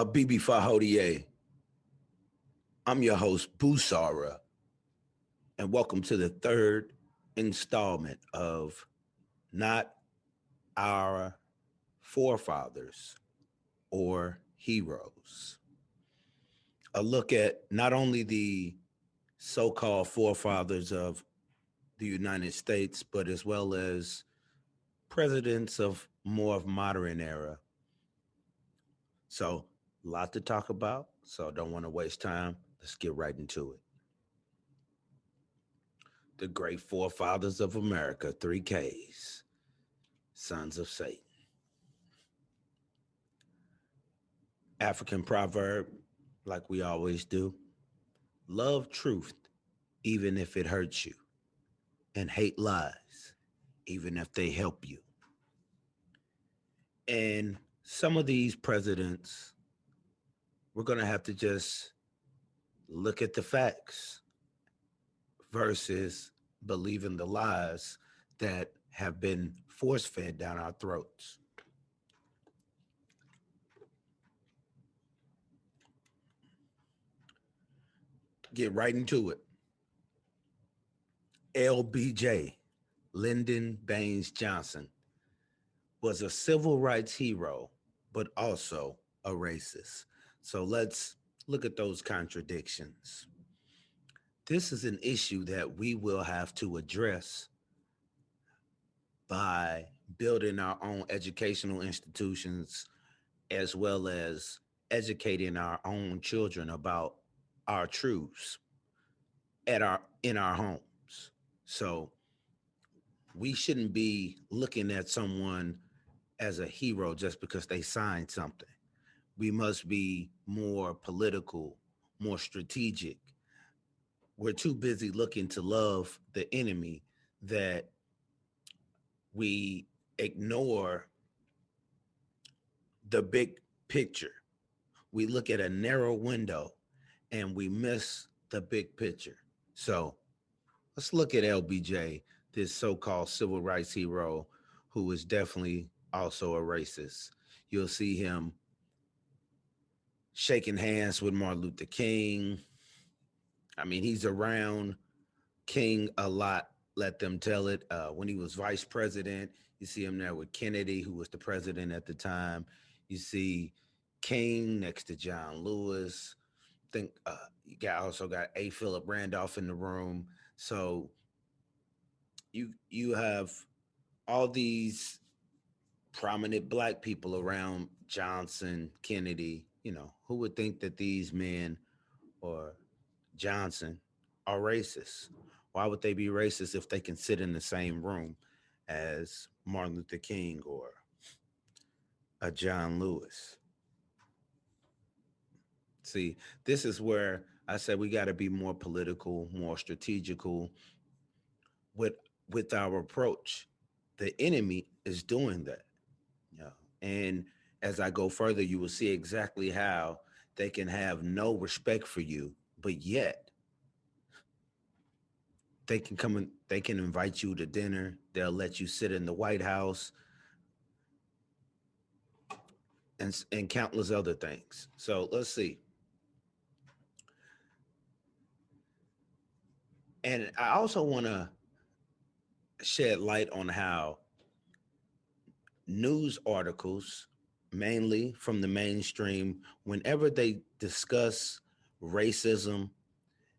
Bibi Fahodie. I'm your host, Busara, and welcome to the third installment of Not Our Forefathers or Heroes. A look at not only the so called forefathers of the United States, but as well as presidents of more of modern era. So, a lot to talk about. So, don't want to waste time. Let's get right into it. The great forefathers of America, three Ks, sons of Satan. African proverb, like we always do: love truth, even if it hurts you, and hate lies, even if they help you. And some of these presidents, we're going to have to just look at the facts versus believing the lies that have been force fed down our throats. Get right into it. LBJ, Lyndon Baines Johnson, was a civil rights hero, but also a racist. So let's look at those contradictions. This is an issue that we will have to address by building our own educational institutions as well as educating our own children about our truths at our in our homes. So we shouldn't be looking at someone as a hero just because they signed something. We must be more political, more strategic. We're too busy looking to love the enemy that we ignore the big picture. We look at a narrow window and we miss the big picture. So let's look at LBJ, this so called civil rights hero who is definitely also a racist. You'll see him shaking hands with Martin Luther King. I mean, he's around King a lot. Let them tell it. When he was vice president, you see him there with Kennedy, who was the president at the time. You see King next to John Lewis. Think also got A. Philip Randolph in the room. So you have all these prominent black people around Johnson, Kennedy. Who would think that these men or Johnson are racist? Why would they be racist if they can sit in the same room as Martin Luther King or a John Lewis? See, this is where I said we got to be more political, more strategical with with our approach. The enemy is doing that. Yeah. And as I go further, you will see exactly how they can have no respect for you, but yet they can come and they can invite you to dinner. They'll let you sit in the White House and countless other things. So let's see. And I also want to shed light on how news articles, mainly from the mainstream, whenever they discuss racism,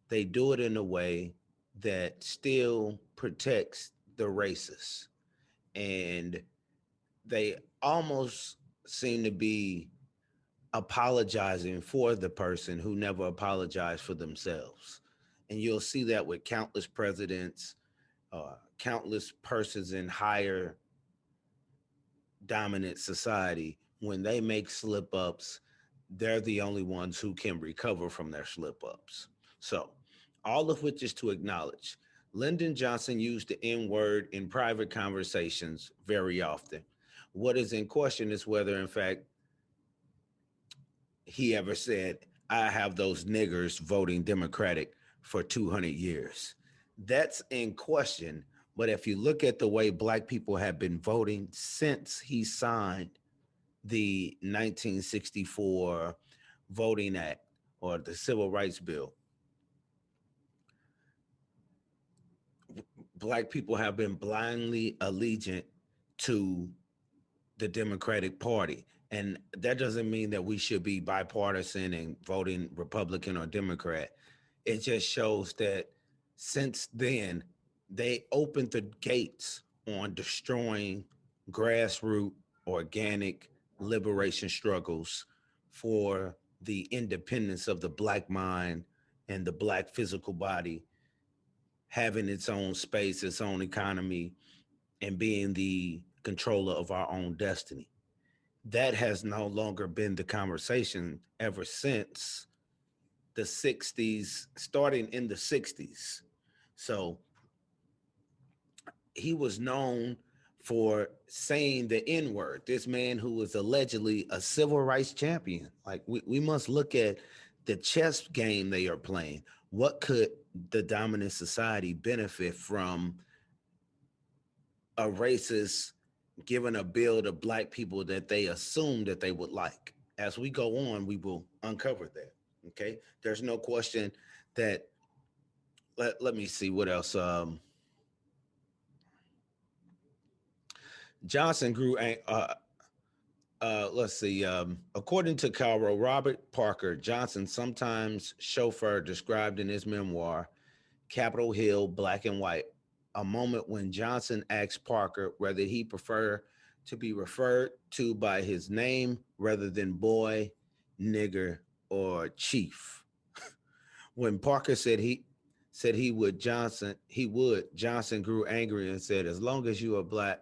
they do it in a way that still protects the racist. And they almost seem to be apologizing for the person who never apologized for themselves. And you'll see that with countless presidents, countless persons in higher dominant society. When they make slip ups, they're the only ones who can recover from their slip ups. So, all of which is to acknowledge Lyndon Johnson used the N word in private conversations very often. What is in question is whether, in fact, he ever said, I have those niggers voting Democratic for 200 years. That's in question. But if you look at the way black people have been voting since he signed the 1964 Voting Act or the Civil Rights Bill, black people have been blindly allegiant to the Democratic Party. And that doesn't mean that we should be bipartisan and voting Republican or Democrat. It just shows that since then, they opened the gates on destroying grassroots organic liberation struggles for the independence of the black mind and the black physical body having its own space, its own economy, and being the controller of our own destiny. That has no longer been the conversation ever since the 60s, starting in the 60s. So he was known for saying the N word. This man who was allegedly a civil rights champion. Like, we must look at the chess game they are playing. What could the dominant society benefit from a racist giving a bill to black people that they assume that they would like? As we go on, we will uncover that. Okay. There's no question that let me see what else. Johnson grew let's see. According to Cairo, Robert Parker Johnson, sometimes chauffeur, described in his memoir, Capitol Hill, Black and White, a moment when Johnson asked Parker whether he preferred to be referred to by his name rather than boy, nigger, or chief. When Parker said he would, Johnson grew angry and said, as long as you are black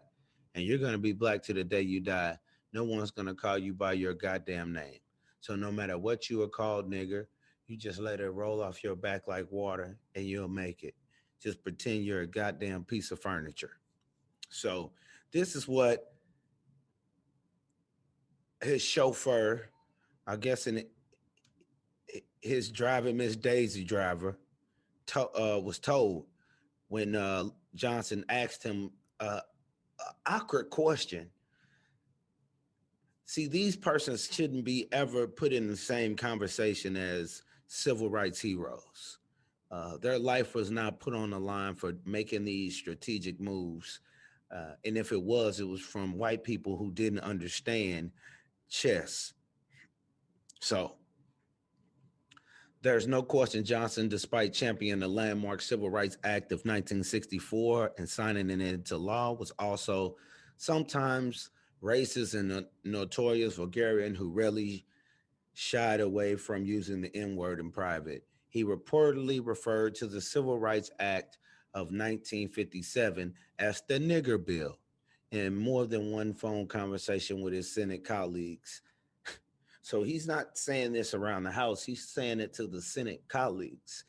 and you're gonna be black to the day you die, no one's gonna call you by your goddamn name. So no matter what you are called, nigger, you just let it roll off your back like water and you'll make it. Just pretend you're a goddamn piece of furniture. So this is what his chauffeur, I guess in his driving Miss Daisy driver, was told when Johnson asked him an awkward question. See, these persons shouldn't be ever put in the same conversation as civil rights heroes. Their life was not put on the line for making these strategic moves. And if it was from white people who didn't understand chess. So there's no question Johnson, despite championing the landmark Civil Rights Act of 1964 and signing it into law, was also sometimes racist and notorious vulgarian who rarely shied away from using the N word in private. He reportedly referred to the Civil Rights Act of 1957 as the nigger bill in more than one phone conversation with his Senate colleagues. So he's not saying this around the House. He's saying it to the Senate colleagues.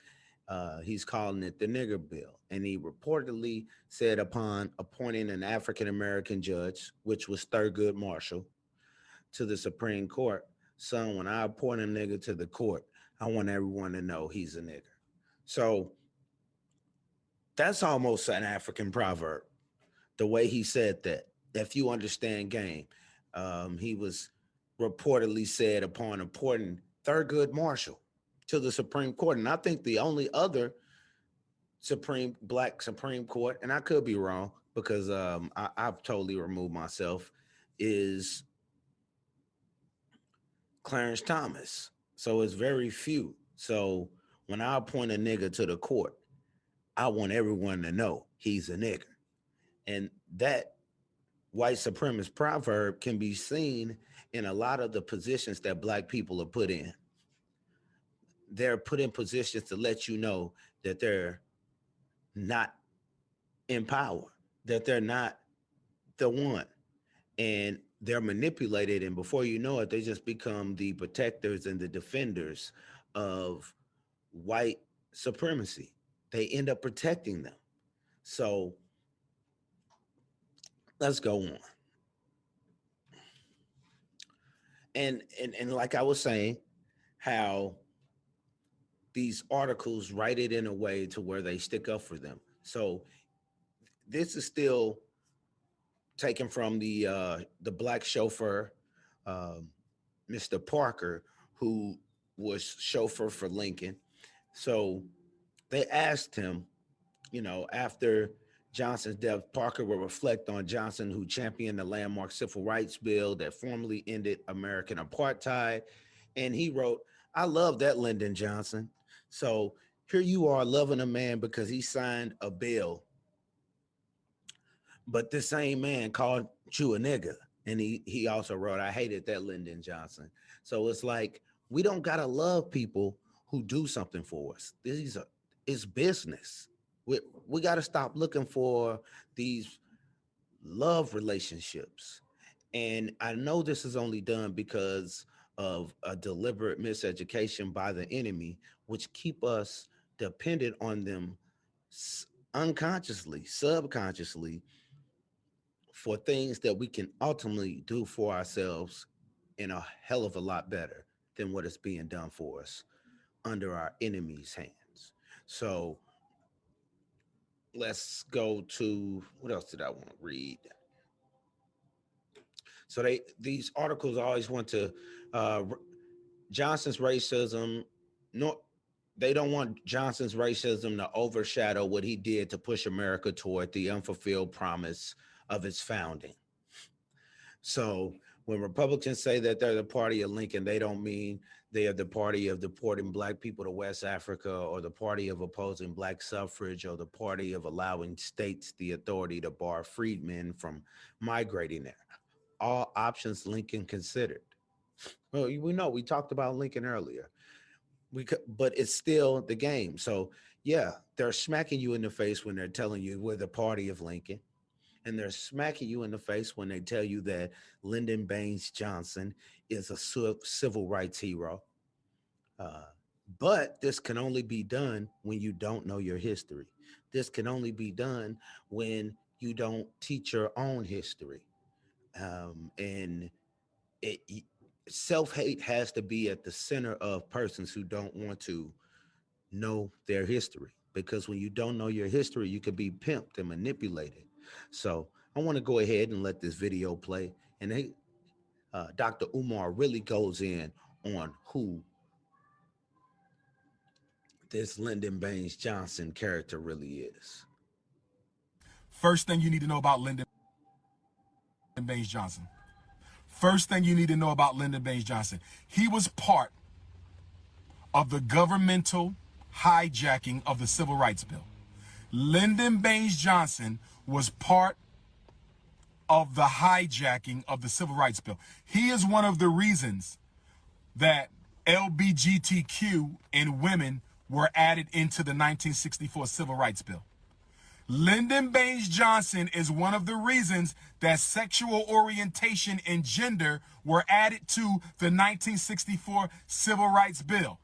He's calling it the nigger bill. And he reportedly said upon appointing an African American judge, which was Thurgood Marshall, to the Supreme Court, son, when I appoint a nigger to the court, I want everyone to know he's a nigger. So that's almost an African proverb, the way he said that. If you understand game, he was reportedly said upon appointing Thurgood Marshall to the Supreme Court. And I think the only other black Supreme Court, and I could be wrong because I've totally removed myself, is Clarence Thomas. So it's very few. So when I appoint a nigger to the court, I want everyone to know he's a nigger. And that white supremacist proverb can be seen in a lot of the positions that black people are put in. They're put in positions to let you know that they're not in power, that they're not the one. And they're manipulated. And before you know it, they just become the protectors and the defenders of white supremacy. They end up protecting them. So let's go on. And like I was saying, how these articles write it in a way to where they stick up for them. So this is still taken from the black chauffeur um, Mr. Parker, who was chauffeur for Lincoln. So they asked him, after Johnson's death, Parker will reflect on Johnson, who championed the landmark civil rights bill that formally ended American apartheid. And he wrote, I love that, Lyndon Johnson. So here you are loving a man because he signed a bill, but this same man called you a nigga. And he also wrote, I hated that, Lyndon Johnson. So it's like, we don't gotta love people who do something for us. It's business. We gotta stop looking for these love relationships. And I know this is only done because of a deliberate miseducation by the enemy, which keep us dependent on them unconsciously, subconsciously, for things that we can ultimately do for ourselves in a hell of a lot better than what is being done for us under our enemy's hands. So let's go to what else did I want to read? So these articles always want to uh, Johnson's racism. No, they don't want Johnson's racism to overshadow what he did to push America toward the unfulfilled promise of its founding. So when Republicans say that they're the party of Lincoln, they don't mean they are the party of deporting black people to West Africa, or the party of opposing black suffrage, or the party of allowing states the authority to bar freedmen from migrating there. All options Lincoln considered. Well, we know we talked about Lincoln earlier. But it's still the game. So yeah, they're smacking you in the face when they're telling you we're the party of Lincoln, and they're smacking you in the face when they tell you that Lyndon Baines Johnson is a civil rights hero. Uh, but this can only be done when you don't know your history. This can only be done when you don't teach your own history. And it, self hate has to be at the center of persons who don't want to know their history. Because when you don't know your history, you could be pimped and manipulated. So I want to go ahead and let this video play. And Dr. Umar really goes in on who this Lyndon Baines Johnson character really is. First thing you need to know about Lyndon Baines Johnson. First thing you need to know about Lyndon Baines Johnson. He was part of the governmental hijacking of the Civil Rights Bill. Lyndon Baines Johnson was part of the hijacking of the Civil Rights Bill. He is one of the reasons that LGBTQ and women were added into the 1964 Civil Rights Bill. Lyndon Baines Johnson is one of the reasons that sexual orientation and gender were added to the 1964 Civil Rights Bill.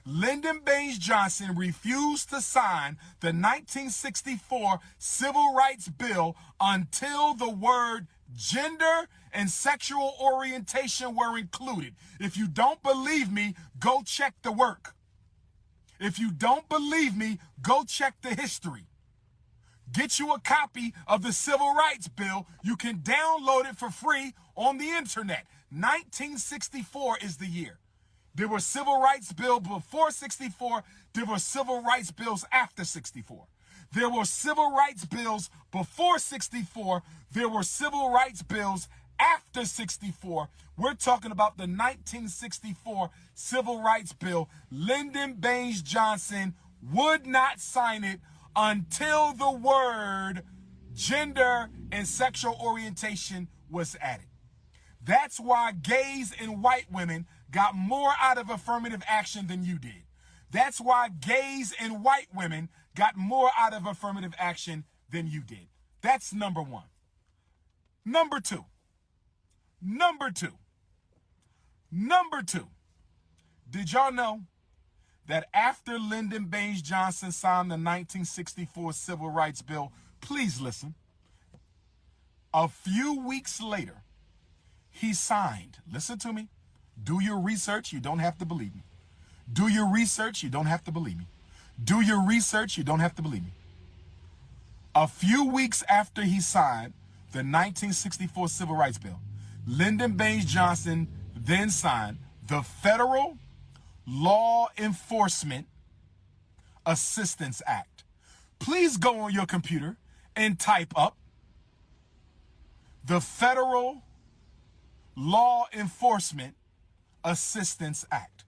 Lyndon Baines Johnson refused to sign the 1964 Civil Rights Bill until the word gender and sexual orientation were included. If you don't believe me, go check the work. If you don't believe me, go check the history. Get you a copy of the Civil Rights Bill. You can download it for free on the internet. 1964 is the year. There were civil rights bills before 64. There were civil rights bills after 64. There were civil rights bills before 64. There were civil rights bills after 64. We're talking about the 1964 Civil Rights Bill. Lyndon Baines Johnson would not sign it until the word gender and sexual orientation was added. That's why gays and white women got more out of affirmative action than you did. That's why gays and white women got more out of affirmative action than you did. That's number one. Number two. Number two. Number two. Did y'all know that after Lyndon Baines Johnson signed the 1964 Civil Rights Bill, please listen, a few weeks later, he signed, listen to me, do your research, you don't have to believe me. Do your research, you don't have to believe me. Do your research, you don't have to believe me. A few weeks after he signed the 1964 Civil Rights Bill, Lyndon Baines Johnson then signed the Federal Law Enforcement Assistance Act. Please go on your computer and type up the Federal Law Enforcement Assistance Act.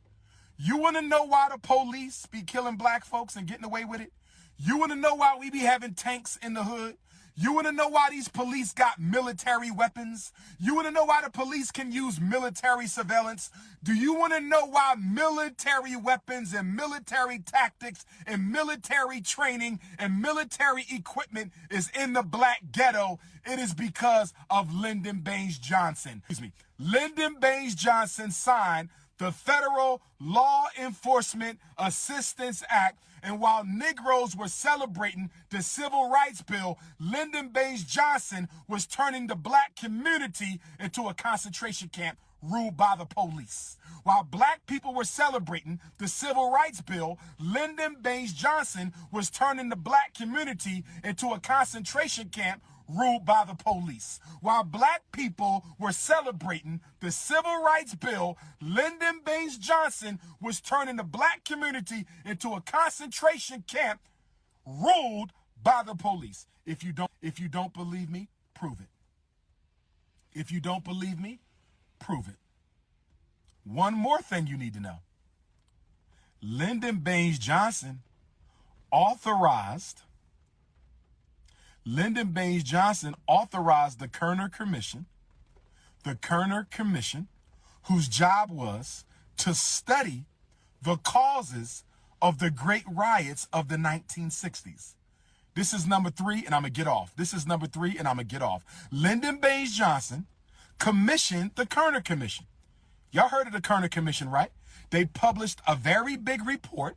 You want to know why the police be killing black folks and getting away with it? You want to know why we be having tanks in the hood? You want to know why these police got military weapons? You want to know why the police can use military surveillance? Do you want to know why military weapons and military tactics and military training and military equipment is in the black ghetto? It is because of Lyndon Baines Johnson. Excuse me. Lyndon Baines Johnson signed the Federal Law Enforcement Assistance Act. And while Negroes were celebrating the Civil Rights Bill, Lyndon Baines Johnson was turning the black community into a concentration camp ruled by the police. While black people were celebrating the Civil Rights Bill, Lyndon Baines Johnson was turning the black community into a concentration camp ruled by the police. While black people were celebrating the Civil Rights Bill, Lyndon Baines Johnson was turning the black community into a concentration camp ruled by the police. If you don't believe me, prove it. If you don't believe me, prove it. One more thing you need to know. Lyndon Baines Johnson authorized the Kerner Commission, whose job was to study the causes of the great riots of the 1960s. This is number 3, and I'm going to get off. Lyndon Baines Johnson commissioned the Kerner Commission. Y'all heard of the Kerner Commission, right? They published a very big report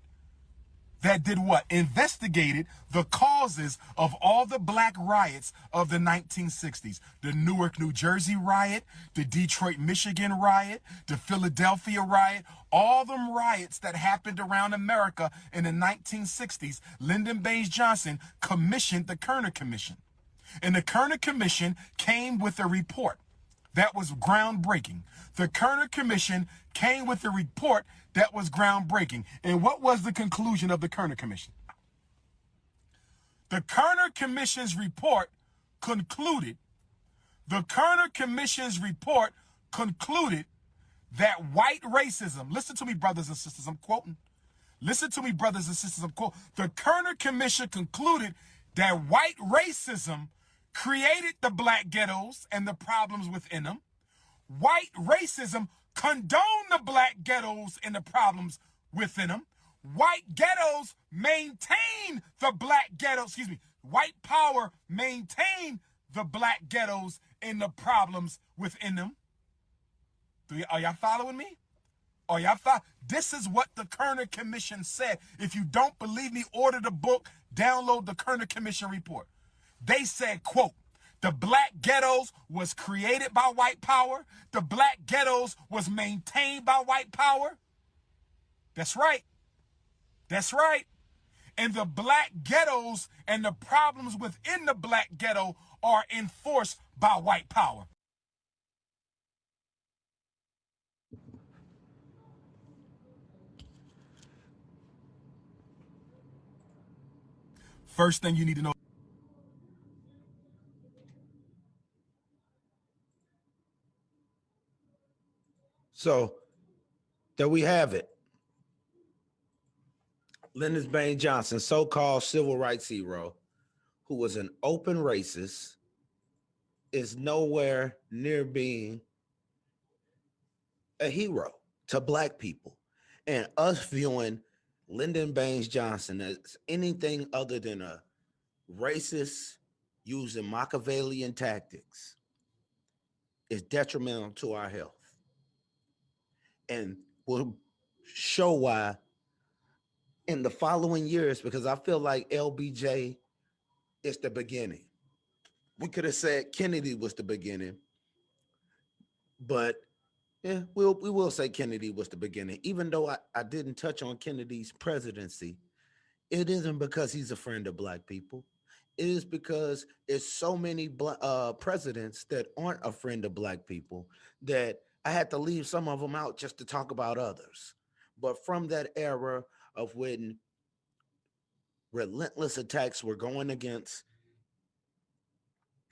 that did what? Investigated the causes of all the black riots of the 1960s. The Newark, New Jersey riot, the Detroit, Michigan riot, the Philadelphia riot, all them riots that happened around America in the 1960s. Lyndon Baines Johnson commissioned the Kerner Commission. And the Kerner Commission came with a report that was groundbreaking. The Kerner Commission came with a report that was groundbreaking. And what was the conclusion of the Kerner Commission? The Kerner Commission's report concluded that white racism, listen to me, brothers and sisters, I'm quoting. The Kerner Commission concluded that white racism created the black ghettos and the problems within them. White racism condoned the black ghettos and the problems within them. White ghettos maintain the black ghettos, white power maintain the black ghettos and the problems within them. Are y'all following me? This is what the Kerner Commission said. If you don't believe me, order the book, download the Kerner Commission report. They said, quote, the black ghettos was created by white power. The black ghettos was maintained by white power. That's right. And the black ghettos and the problems within the black ghetto are enforced by white power. First thing you need to know. So there we have it. Lyndon Baines Johnson, so-called civil rights hero, who was an open racist, is nowhere near being a hero to black people. And us viewing Lyndon Baines Johnson as anything other than a racist using Machiavellian tactics is detrimental to our health. And will show why in the following years, because I feel like LBJ is the beginning. We could have said Kennedy was the beginning, but yeah, we will say Kennedy was the beginning. Even though I didn't touch on Kennedy's presidency, it isn't because he's a friend of black people. is because it's so many presidents that aren't a friend of black people that I had to leave some of them out just to talk about others. But from that era of when relentless attacks were going against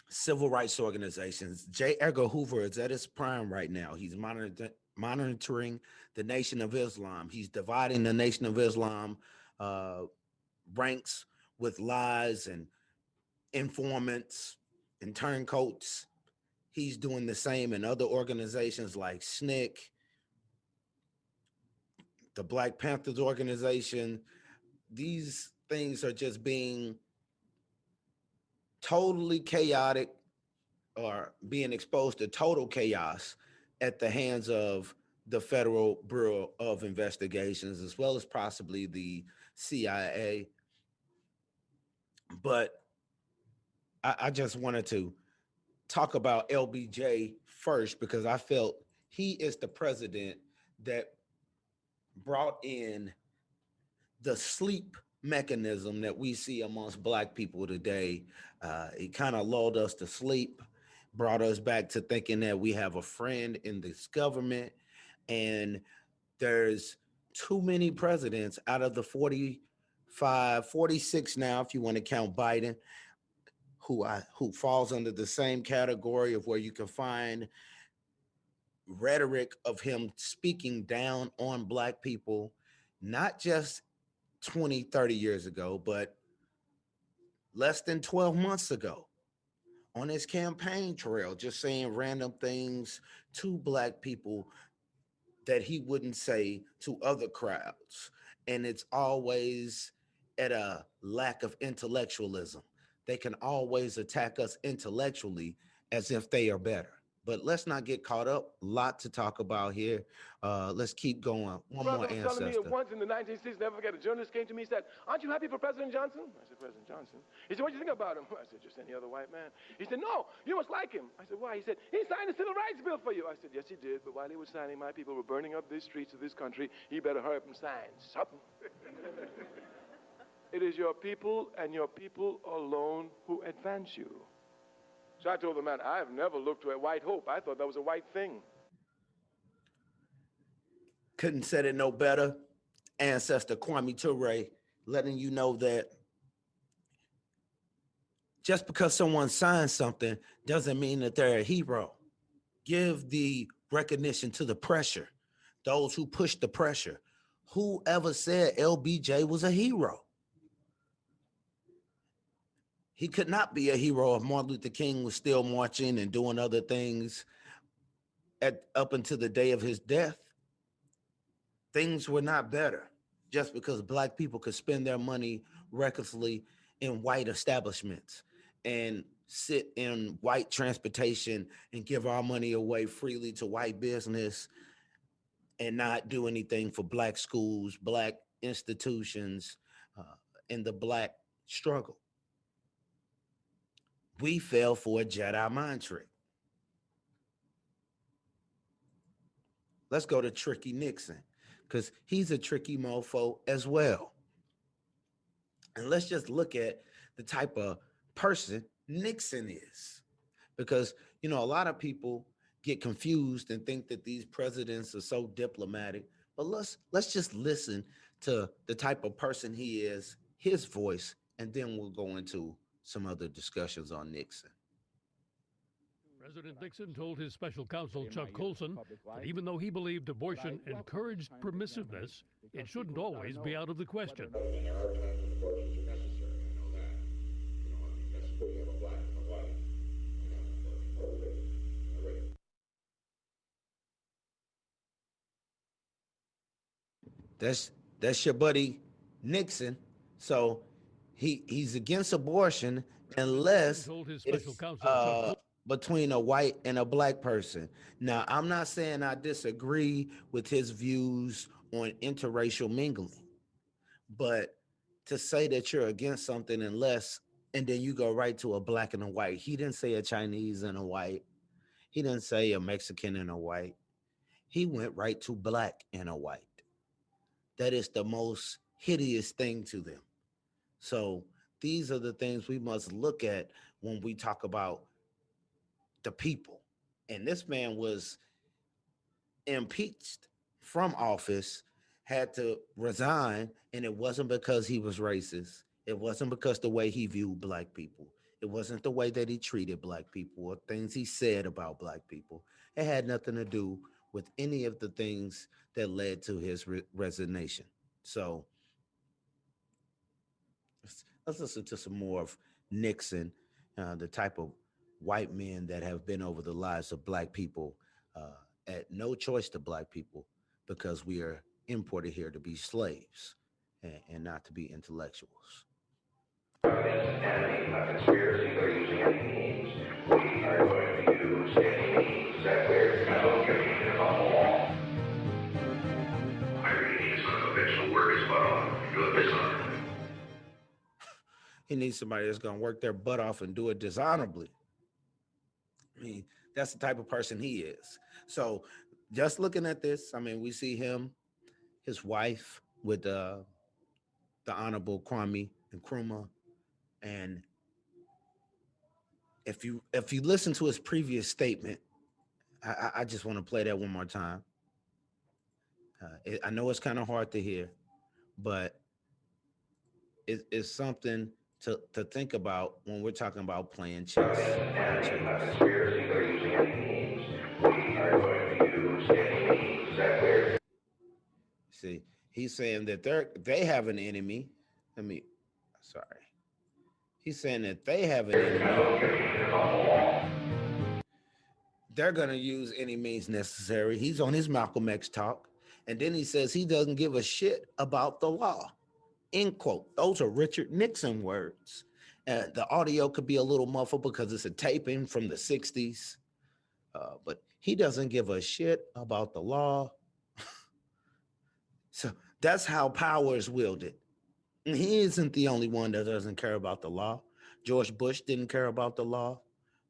civil rights organizations, J. Edgar Hoover is at his prime right now. He's monitoring the Nation of Islam. He's dividing the Nation of Islam uh, ranks with lies and informants and turncoats. He's doing the same in other organizations like SNCC, the Black Panthers organization. These things are just being totally chaotic or being exposed to total chaos at the hands of the Federal Bureau of Investigations, as well as possibly the CIA. But I just wanted to talk about LBJ first because I felt he is the president that brought in the sleep mechanism that we see amongst black people today. It kind of lulled us to sleep, brought us back to thinking that we have a friend in this government, and there's too many presidents out of the 45, 46 now, if you want to count Biden, who falls under the same category of where you can find rhetoric of him speaking down on black people, not just 20, 30 years ago, but less than 12 months ago on his campaign trail, just saying random things to black people that he wouldn't say to other crowds. And it's always at a lack of intellectualism. They can always attack us intellectually as if they are better. But let's not get caught up. A lot to talk about here. Let's keep going. One more Brother was telling me ancestor. once in the 1960s, never forget, a journalist came to me and said, "Aren't you happy for President Johnson?" I said, "President Johnson?" He said, "What do you think about him?" I said, "Just any other white man." He said, "No, you must like him." I said, "Why?" He said, "He signed the Civil Rights Bill for you." I said, "Yes, he did, but while he was signing, my people were burning up the streets of this country. He better hurry up and sign something." It is your people and your people alone who advance you. So I told the man, "I have never looked to a white hope. I thought that was a white thing." Couldn't said it no better. Ancestor Kwame Ture letting you know that just because someone signs something doesn't mean that they're a hero. Give the recognition to the pressure, those who push the pressure. Whoever said LBJ was a hero? He could not be a hero if Martin Luther King was still marching and doing other things up until the day of his death. Things were not better just because black people could spend their money recklessly in white establishments and sit in white transportation and give our money away freely to white business and not do anything for black schools, black institutions, uh, in the black struggle. We fell for a Jedi mind trick. Let's go to Tricky Nixon because he's a tricky mofo as well. And let's just look at the type of person Nixon is. Because, a lot of people get confused and think that these presidents are so diplomatic. But let's just listen to the type of person he is, his voice, and then we'll go into some other discussions on Nixon. President Nixon told his special counsel, Chuck Colson, that even though he believed abortion encouraged permissiveness, it shouldn't always be out of the question. There are times when abortions are necessary. I know that. That's putting up a black and a white. That's your buddy Nixon. So he's against abortion unless it's between a white and a black person. Now, I'm not saying I disagree with his views on interracial mingling, but to say that you're against something unless, and then you go right to a black and a white. He didn't say a Chinese and a white. He didn't say a Mexican and a white. He went right to black and a white. That is the most hideous thing to them. So These are the things we must look at when we talk about the people. And this man was impeached from office, had to resign, and it wasn't because he was racist. It wasn't because the way he viewed black people. It wasn't the way that he treated black people or things he said about black people. It had nothing to do with any of the things that led to his resignation. So let's listen to some more of Nixon, the type of white men that have been over the lives of black people at no choice to black people because we are imported here to be slaves and not to be intellectuals. Enemy conspiracy or using any means, we are going to use any means that we're communicating on the wall. I really need some conventional work his butt off and do it dishonorably. He needs somebody that's going to work their butt off and do it dishonorably. I mean, that's the type of person he is. So just looking at this, I mean, we see him, his wife with the Honorable Kwame Nkrumah. And if you listen to his previous statement, I just want to play that one more time. I know it's kind of hard to hear, but it's something to think about when we're talking about playing chess. Enemy conspiracy or using any means, we are going to use any means that we're See, he's saying that they have an enemy. Let me, sorry. He's saying that they have an enemy. communicating on the wall. They're going to use any means necessary. He's on his Malcolm X talk. And then he says he doesn't give a shit about the law. End quote. Those are Richard Nixon words. The audio could be a little muffled because it's a taping from the 60s. But he doesn't give a shit about the law. So that's how power is wielded. And he isn't the only one that doesn't care about the law. George Bush didn't care about the law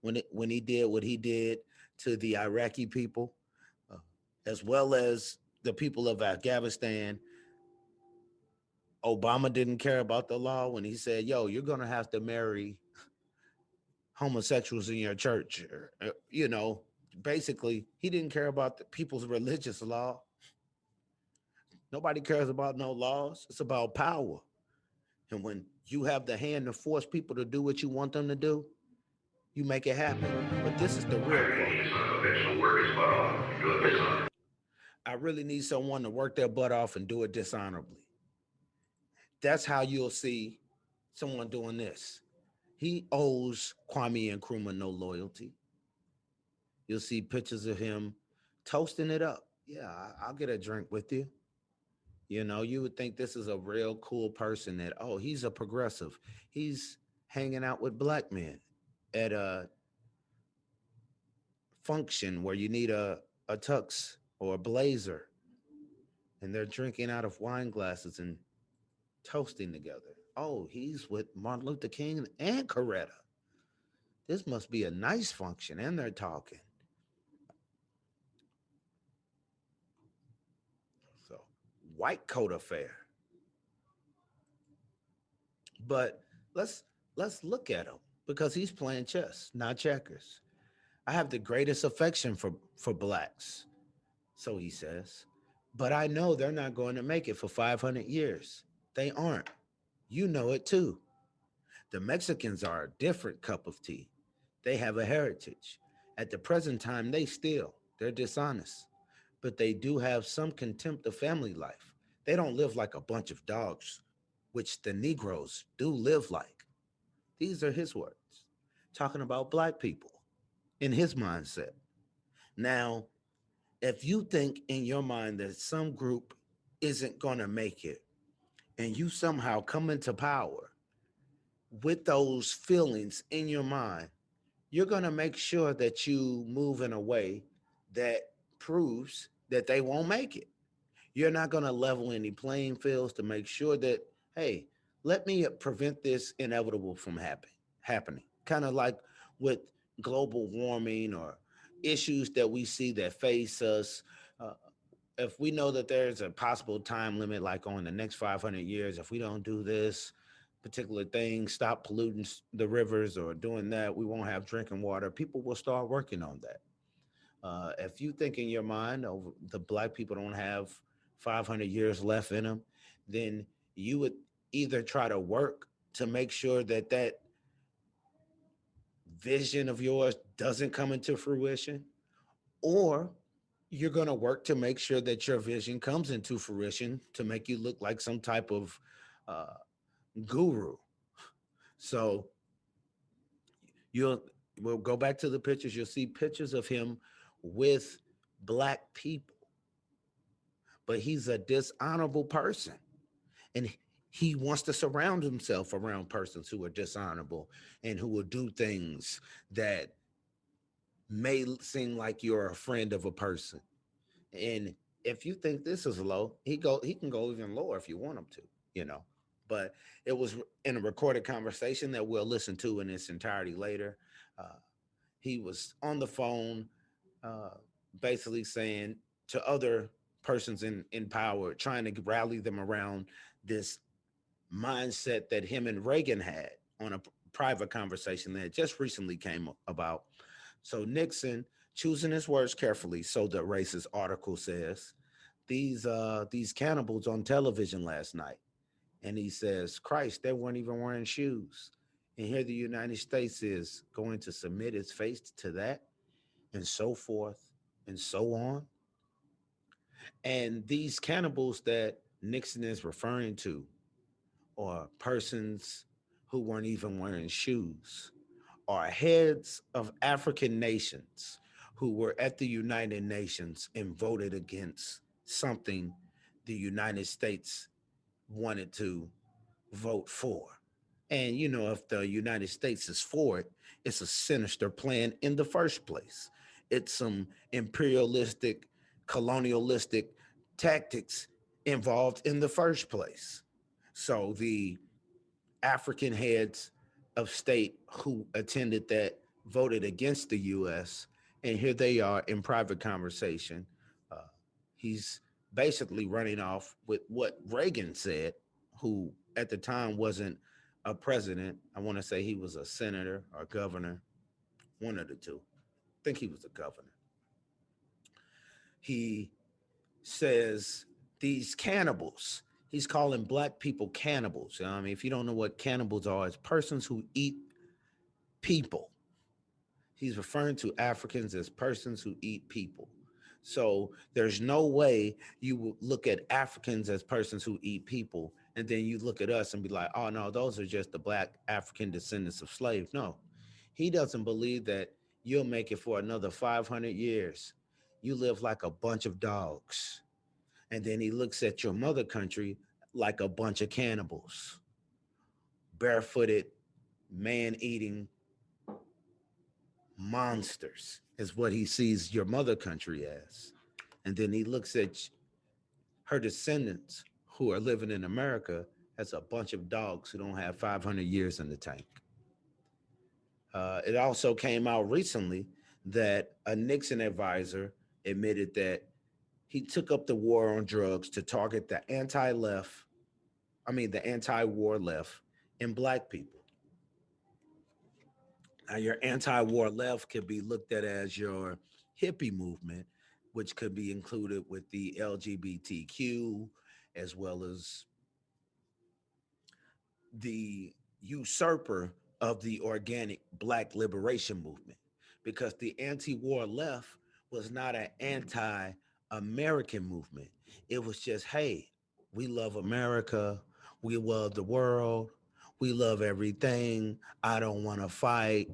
when he did what he did to the Iraqi people, uh, as well as the people of Afghanistan. Obama didn't care about the law when he said, "Yo, you're gonna have to marry homosexuals in your church." Basically, he didn't care about the people's religious law. Nobody cares about no laws. It's about power. And when you have the hand to force people to do what you want them to do, you make it happen. But this is the I real really quote. need some conventional work his butt off and do it dishonorably. I really need someone to work their butt off and do it dishonorably. That's how you'll see someone doing this. He owes Kwame Nkrumah no loyalty. You'll see pictures of him toasting it up. Yeah, I'll get a drink with you. You would think this is a real cool person that, oh, he's a progressive. He's hanging out with black men at a function where you need a tux or a blazer, and they're drinking out of wine glasses and toasting together. Oh, he's with Martin Luther King and Coretta. This must be a nice function, and they're talking. So, white coat affair. But let's look at him because he's playing chess, not checkers. I have the greatest affection for blacks, so he says. But I know they're not going to make it for 500 years. They aren't. You know it too. The Mexicans are a different cup of tea. They have a heritage. At the present time, they steal. They're dishonest. But they do have some contempt of family life. They don't live like a bunch of dogs, which the Negroes do live like. These are his words, talking about black people in his mindset. Now, if you think in your mind that some group isn't going to make it and you somehow come into power with those feelings in your mind, you're going to make sure that you move in a way that proves that they won't make it. You're not going to level any playing fields to make sure that, hey, let me prevent this inevitable from happening. Kind of like with global warming or issues that we see that face us. Uh, if we know that there's a possible time limit, like on the next 500 years, if we don't do this, particular thing, stop polluting the rivers or doing that, we won't have drinking water. People will start working on that. If you think in your mind, oh, the black people don't have 500 years left in them, then you would either try to work to make sure that that vision of yours doesn't come into fruition, or you're going to work to make sure that your vision comes into fruition to make you look like some type of uh, guru. So you'll we'll go back to the pictures. You'll see pictures of him with black people, but he's a dishonorable person, and he wants to surround himself around persons who are dishonorable and who will do things that may seem like you're a friend of a person. And if you think this is low, he can go even lower if you want him to, you know. But it was in a recorded conversation that we'll listen to in its entirety later. Uh, he was on the phone, uh, basically saying to other persons in power, trying to rally them around this mindset that him and Reagan had on a private conversation that just recently came about. So Nixon, choosing his words carefully, so the racist article says, these cannibals on television last night. And he says, Christ, they weren't even wearing shoes. And here the United States is going to submit its face to that, and so forth and so on. And these cannibals that Nixon is referring to are persons who weren't even wearing shoes, are heads of African nations who were at the United Nations and voted against something the United States wanted to vote for. And you know, if the United States is for it, it's a sinister plan in the first place. It's some imperialistic, colonialistic tactics involved in the first place. So the African heads of state who attended that voted against the U.S. And here they are in private conversation. Uh, he's basically running off with what Reagan said, who at the time wasn't a president. I want to say he was a senator or governor, one of the two. I think he was a governor. He says these cannibals, he's calling black people cannibals. You know what I mean, if you don't know what cannibals are, it's persons who eat people. He's referring to Africans as persons who eat people. So there's no way you will look at Africans as persons who eat people, and then you look at us and be like, oh no, those are just the black African descendants of slaves. No, he doesn't believe that you'll make it for another 500 years. You live like a bunch of dogs. And then he looks at your mother country like a bunch of cannibals, barefooted, man eating monsters, is what he sees your mother country as. And then he looks at her descendants who are living in America as a bunch of dogs who don't have 500 years in the tank. It also came out recently that a Nixon advisor admitted that he took up the war on drugs to target the anti-left, the anti-war left and black people. Now, your anti-war left could be looked at as your hippie movement, which could be included with the LGBTQ, as well as the usurper of the organic black liberation movement, because the anti-war left was not an anti-American movement. It was just, hey, we love America, we love the world, we love everything, I don't want to fight.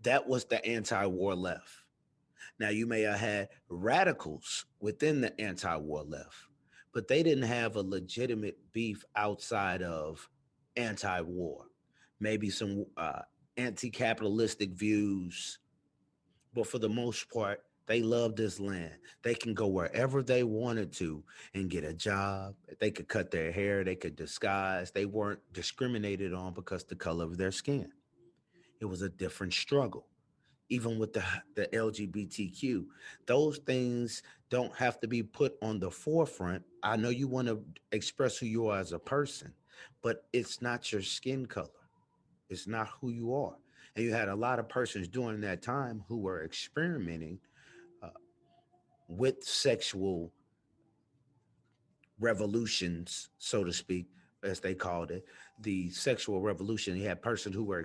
That was the anti-war left. Now, you may have had radicals within the anti-war left, but they didn't have a legitimate beef outside of anti-war. Maybe some anti-capitalistic views, but for the most part, they love this land. They can go wherever they wanted to and get a job. They could cut their hair. They could disguise. They weren't discriminated on because the color of their skin. It was a different struggle. Even with the LGBTQ, those things don't have to be put on the forefront. I know you want to express who you are as a person, but it's not your skin color. It's not who you are. And you had a lot of persons during that time who were experimenting uh, with sexual revolutions, so to speak, as they called it, the sexual revolution. You had persons who were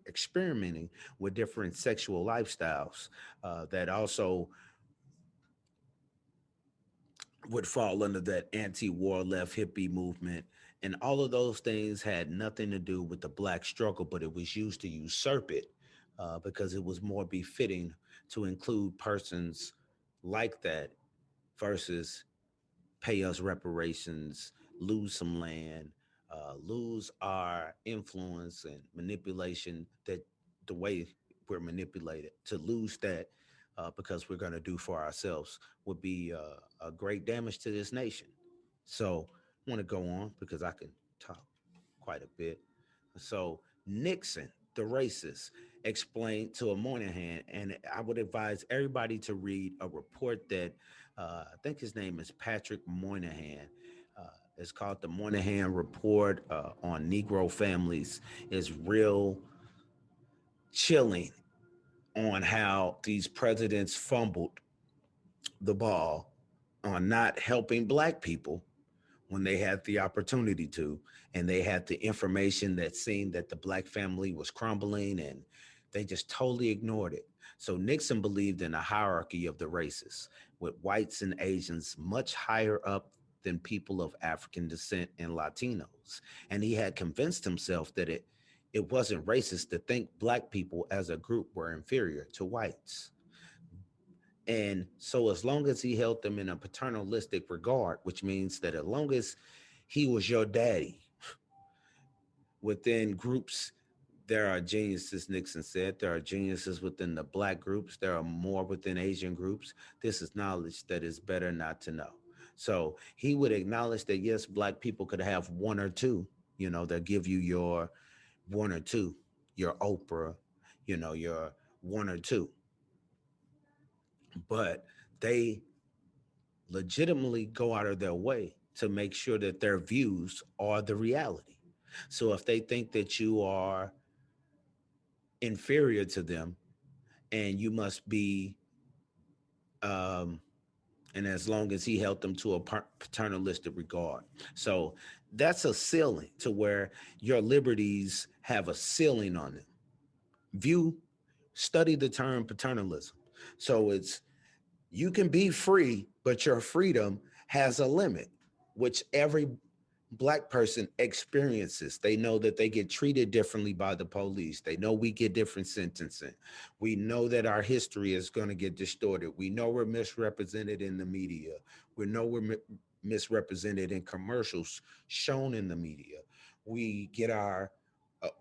experimenting with different sexual lifestyles that also would fall under that anti-war left hippie movement. And all of those things had nothing to do with the black struggle, but it was used to usurp it because it was more befitting to include persons like that versus pay us reparations, lose some land, lose our influence and manipulation that the way we're manipulated, to lose that because we're going to do for ourselves would be a great damage to this nation. So I want to go on because I can talk quite a bit. So Nixon, the racist, explained to a Moynihan, and I would advise everybody to read a report that I think his name is Patrick Moynihan. It's called the Moynihan Report on Negro Families. It's real chilling on how these presidents fumbled the ball on not helping black people when they had the opportunity to, and they had the information that seemed that the black family was crumbling, and they just totally ignored it. So Nixon believed in a hierarchy of the races, with whites and Asians much higher up than people of African descent and Latinos. And he had convinced himself that it wasn't racist to think black people as a group were inferior to whites. And so, as long as he held them in a paternalistic regard, which means that as long as he was your daddy, within groups, there are geniuses, Nixon said. There are geniuses within the black groups. There are more within Asian groups. This is knowledge that is better not to know. So he would acknowledge that, yes, black people could have one or two, they'll give you your one or two, your Oprah, your one or two. But they legitimately go out of their way to make sure that their views are the reality. So if they think that you are inferior to them and you must be, um, and as long as he held them to a paternalistic regard. So that's a ceiling to where your liberties have a ceiling on them. View, study the term paternalism. So it's you can be free, but your freedom has a limit, which every black person experiences. They know that they get treated differently by the police. They know we get different sentencing. We know that our history is going to get distorted. We know we're misrepresented in the media. We know we're misrepresented in commercials shown in the media. We get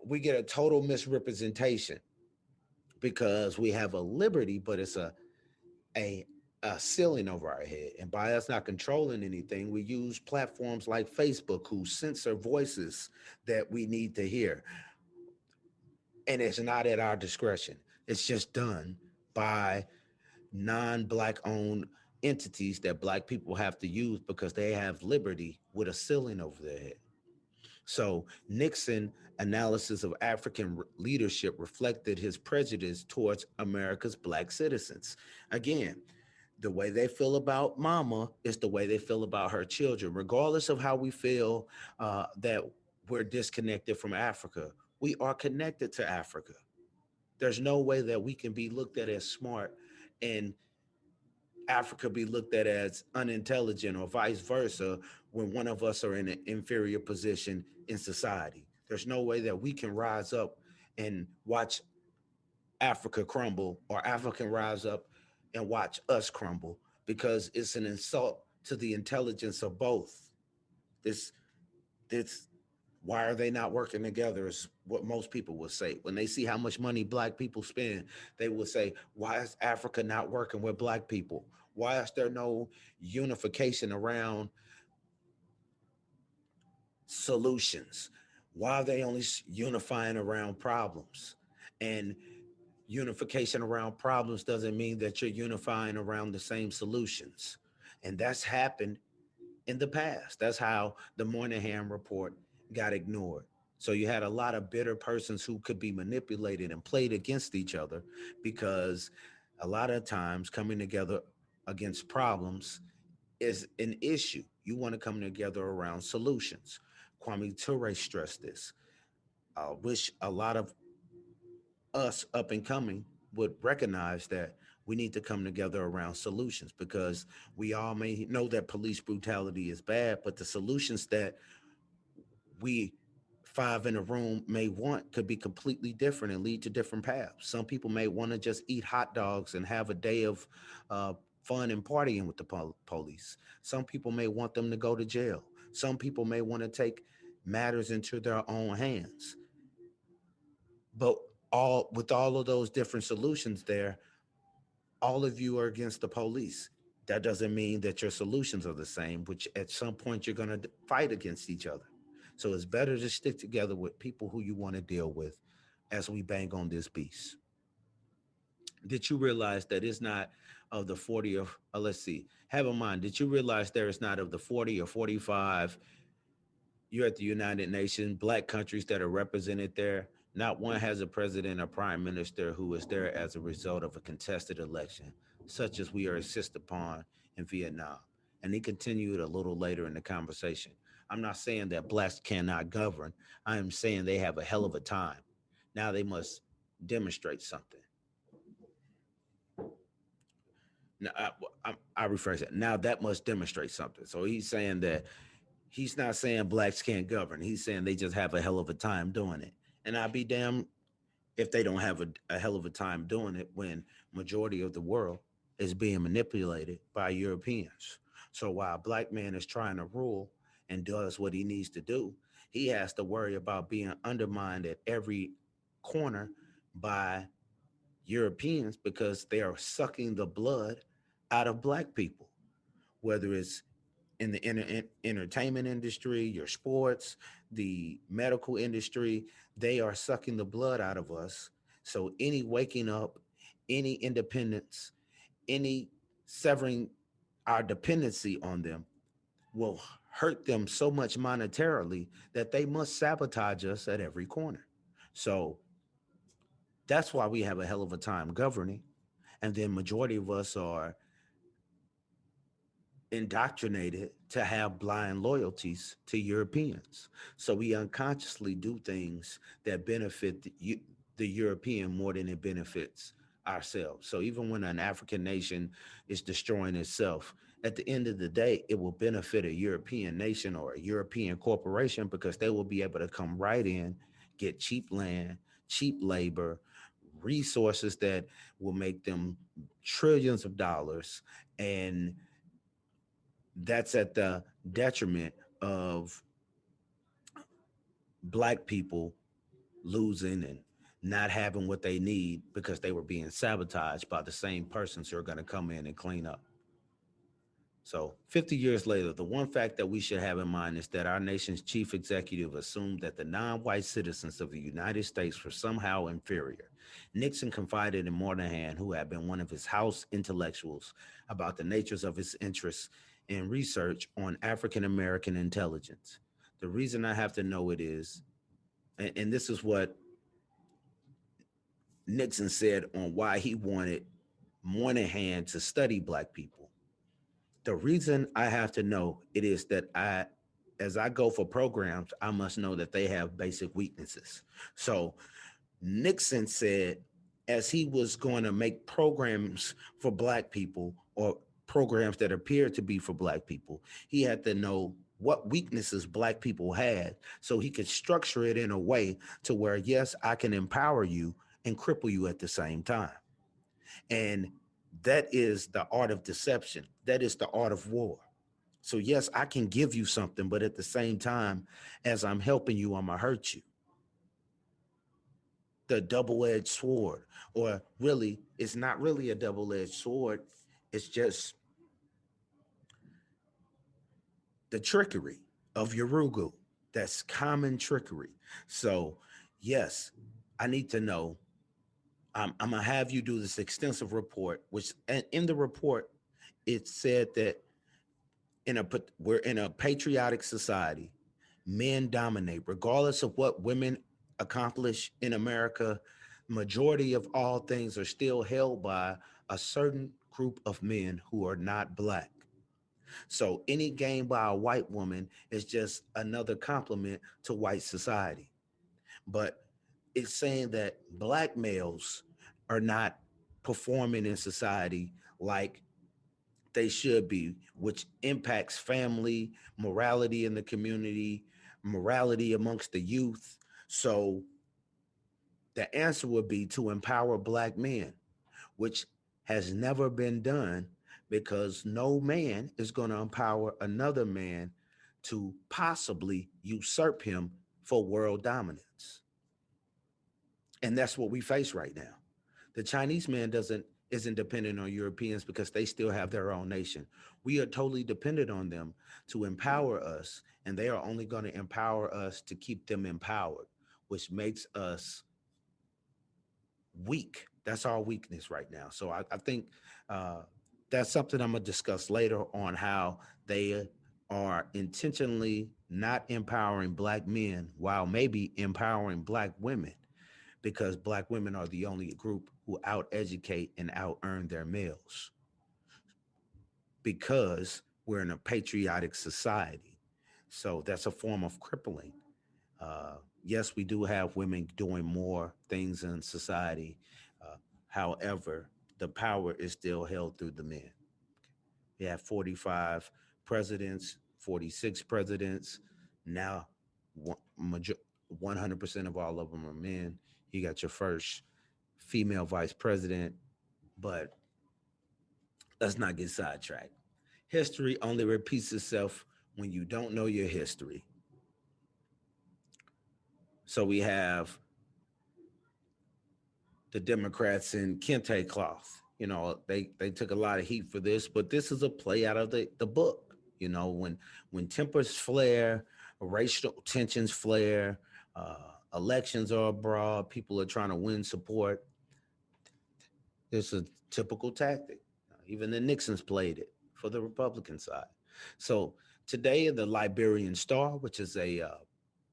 we get a total misrepresentation because we have a liberty, but it's a a ceiling over our head. And by us not controlling anything, we use platforms like Facebook who censor voices that we need to hear. And it's not at our discretion. It's just done by non-black owned entities that black people have to use because they have liberty with a ceiling over their head. So Nixon analysis of African leadership reflected his prejudice towards America's black citizens. Again, the way they feel about mama is the way they feel about her children, regardless of how we feel that we're disconnected from Africa. We are connected to Africa. There's no way that we can be looked at as smart and Africa be looked at as unintelligent or vice versa when one of us are in an inferior position in society. There's no way that we can rise up and watch Africa crumble or Africa can rise up and watch us crumble because it's an insult to the intelligence of both. This this why are they not working together is what most people will say. When they see how much money black people spend, they will say, why is Africa not working with black people? Why is there no unification around solutions? Why are they only unifying around problems? And unification around problems doesn't mean that you're unifying around the same solutions. And that's happened in the past. That's how the Moynihan report got ignored. So you had a lot of bitter persons who could be manipulated and played against each other because a lot of times coming together against problems is an issue. You want to come together around solutions. Kwame Ture stressed this. I wish a lot of us up and coming would recognize that we need to come together around solutions because we all may know that police brutality is bad, but the solutions that we five in a room may want could be completely different and lead to different paths. Some people may want to just eat hot dogs and have a day of uh, fun and partying with the police. Some people may want them to go to jail. Some people may want to take matters into their own hands. But all with all of those different solutions there, all of you are against the police. That doesn't mean that your solutions are the same, which at some point you're going to fight against each other. So it's better to stick together with people who you want to deal with as we bang on this beast. Did you realize that it's not of the 40 or let's see, have in mind, did you realize there is not of the 40 or 45 you're at the United Nations, black countries that are represented there. Not one has a president or prime minister who is there as a result of a contested election, such as we are insisted upon in Vietnam. And he continued a little later in the conversation. I'm not saying that blacks cannot govern. I am saying they have a hell of a time. Now they must demonstrate something. Now, I rephrase it. Now that must demonstrate something. So he's saying that he's not saying blacks can't govern. He's saying they just have a hell of a time doing it. And I'd be damned if they don't have a hell of a time doing it when majority of the world is being manipulated by Europeans. So while a black man is trying to rule and does what he needs to do, he has to worry about being undermined at every corner by Europeans because they are sucking the blood out of black people, whether it's in the entertainment industry, your sports, the medical industry, they are sucking the blood out of us. So any waking up, any independence, any severing our dependency on them will hurt them so much monetarily that they must sabotage us at every corner. So that's why we have a hell of a time governing. And then majority of us are indoctrinated to have blind loyalties to Europeans. So we unconsciously do things that benefit the European more than it benefits ourselves. So even when an African nation is destroying itself, at the end of the day, it will benefit a European nation or a European corporation because they will be able to come right in, get cheap land, cheap labor, resources that will make them trillions of dollars, and that's at the detriment of black people losing and not having what they need because they were being sabotaged by the same persons who are going to come in and clean up. So 50 years later, the one fact that we should have in mind is that our nation's chief executive assumed that the non-white citizens of the United States were somehow inferior. Nixon confided in Moynihan, who had been one of his House intellectuals, about the natures of his interests in research on African American intelligence. The reason I have to know it is, and this is what Nixon said on why he wanted Moynihan to study black people. The reason I have to know it is that as I go for programs, I must know that they have basic weaknesses. So Nixon said, as he was going to make programs for black people or programs that appeared to be for black people, he had to know what weaknesses black people had so he could structure it in a way to where, yes, I can empower you and cripple you at the same time. And that is the art of deception. That is the art of war. So yes, I can give you something, but at the same time, as I'm helping you, I'm gonna hurt you. The double-edged sword, or really, it's not really a double-edged sword. It's just the trickery of Yorugu. That's common trickery. So yes, I need to know. I'm gonna have you do this extensive report, which and in the report, it said that we're in a patriotic society. Men dominate, regardless of what women accomplish in America. Majority of all things are still held by a certain group of men who are not black. So any gain by a white woman is just another compliment to white society. But it's saying that black males are not performing in society like they should be, which impacts family, morality in the community, morality amongst the youth. So the answer would be to empower black men, which has never been done because no man is going to empower another man to possibly usurp him for world dominance. And that's what we face right now. The Chinese man doesn't isn't dependent on Europeans because they still have their own nation. We are totally dependent on them to empower us, and they are only going to empower us to keep them empowered, which makes us weak. That's our weakness right now. So I think uh, that's something I'm gonna discuss later on how they are intentionally not empowering black men while maybe empowering black women because black women are the only group who out educate and out earn their males because we're in a patriotic society. So that's a form of crippling. Yes, we do have women doing more things in society. However, the power is still held through the men. We have 45 presidents, 46 presidents. Now, 100% of all of them are men. You got your first female vice president, but let's not get sidetracked. History only repeats itself when you don't know your history. So we have the Democrats in kente cloth. You know, they took a lot of heat for this, but this is a play out of the book. You know, when tempers flare, racial tensions flare, elections are abroad, people are trying to win support. It's a typical tactic. Even the Nixons played it for the Republican side. So today, the Liberian Star, which is a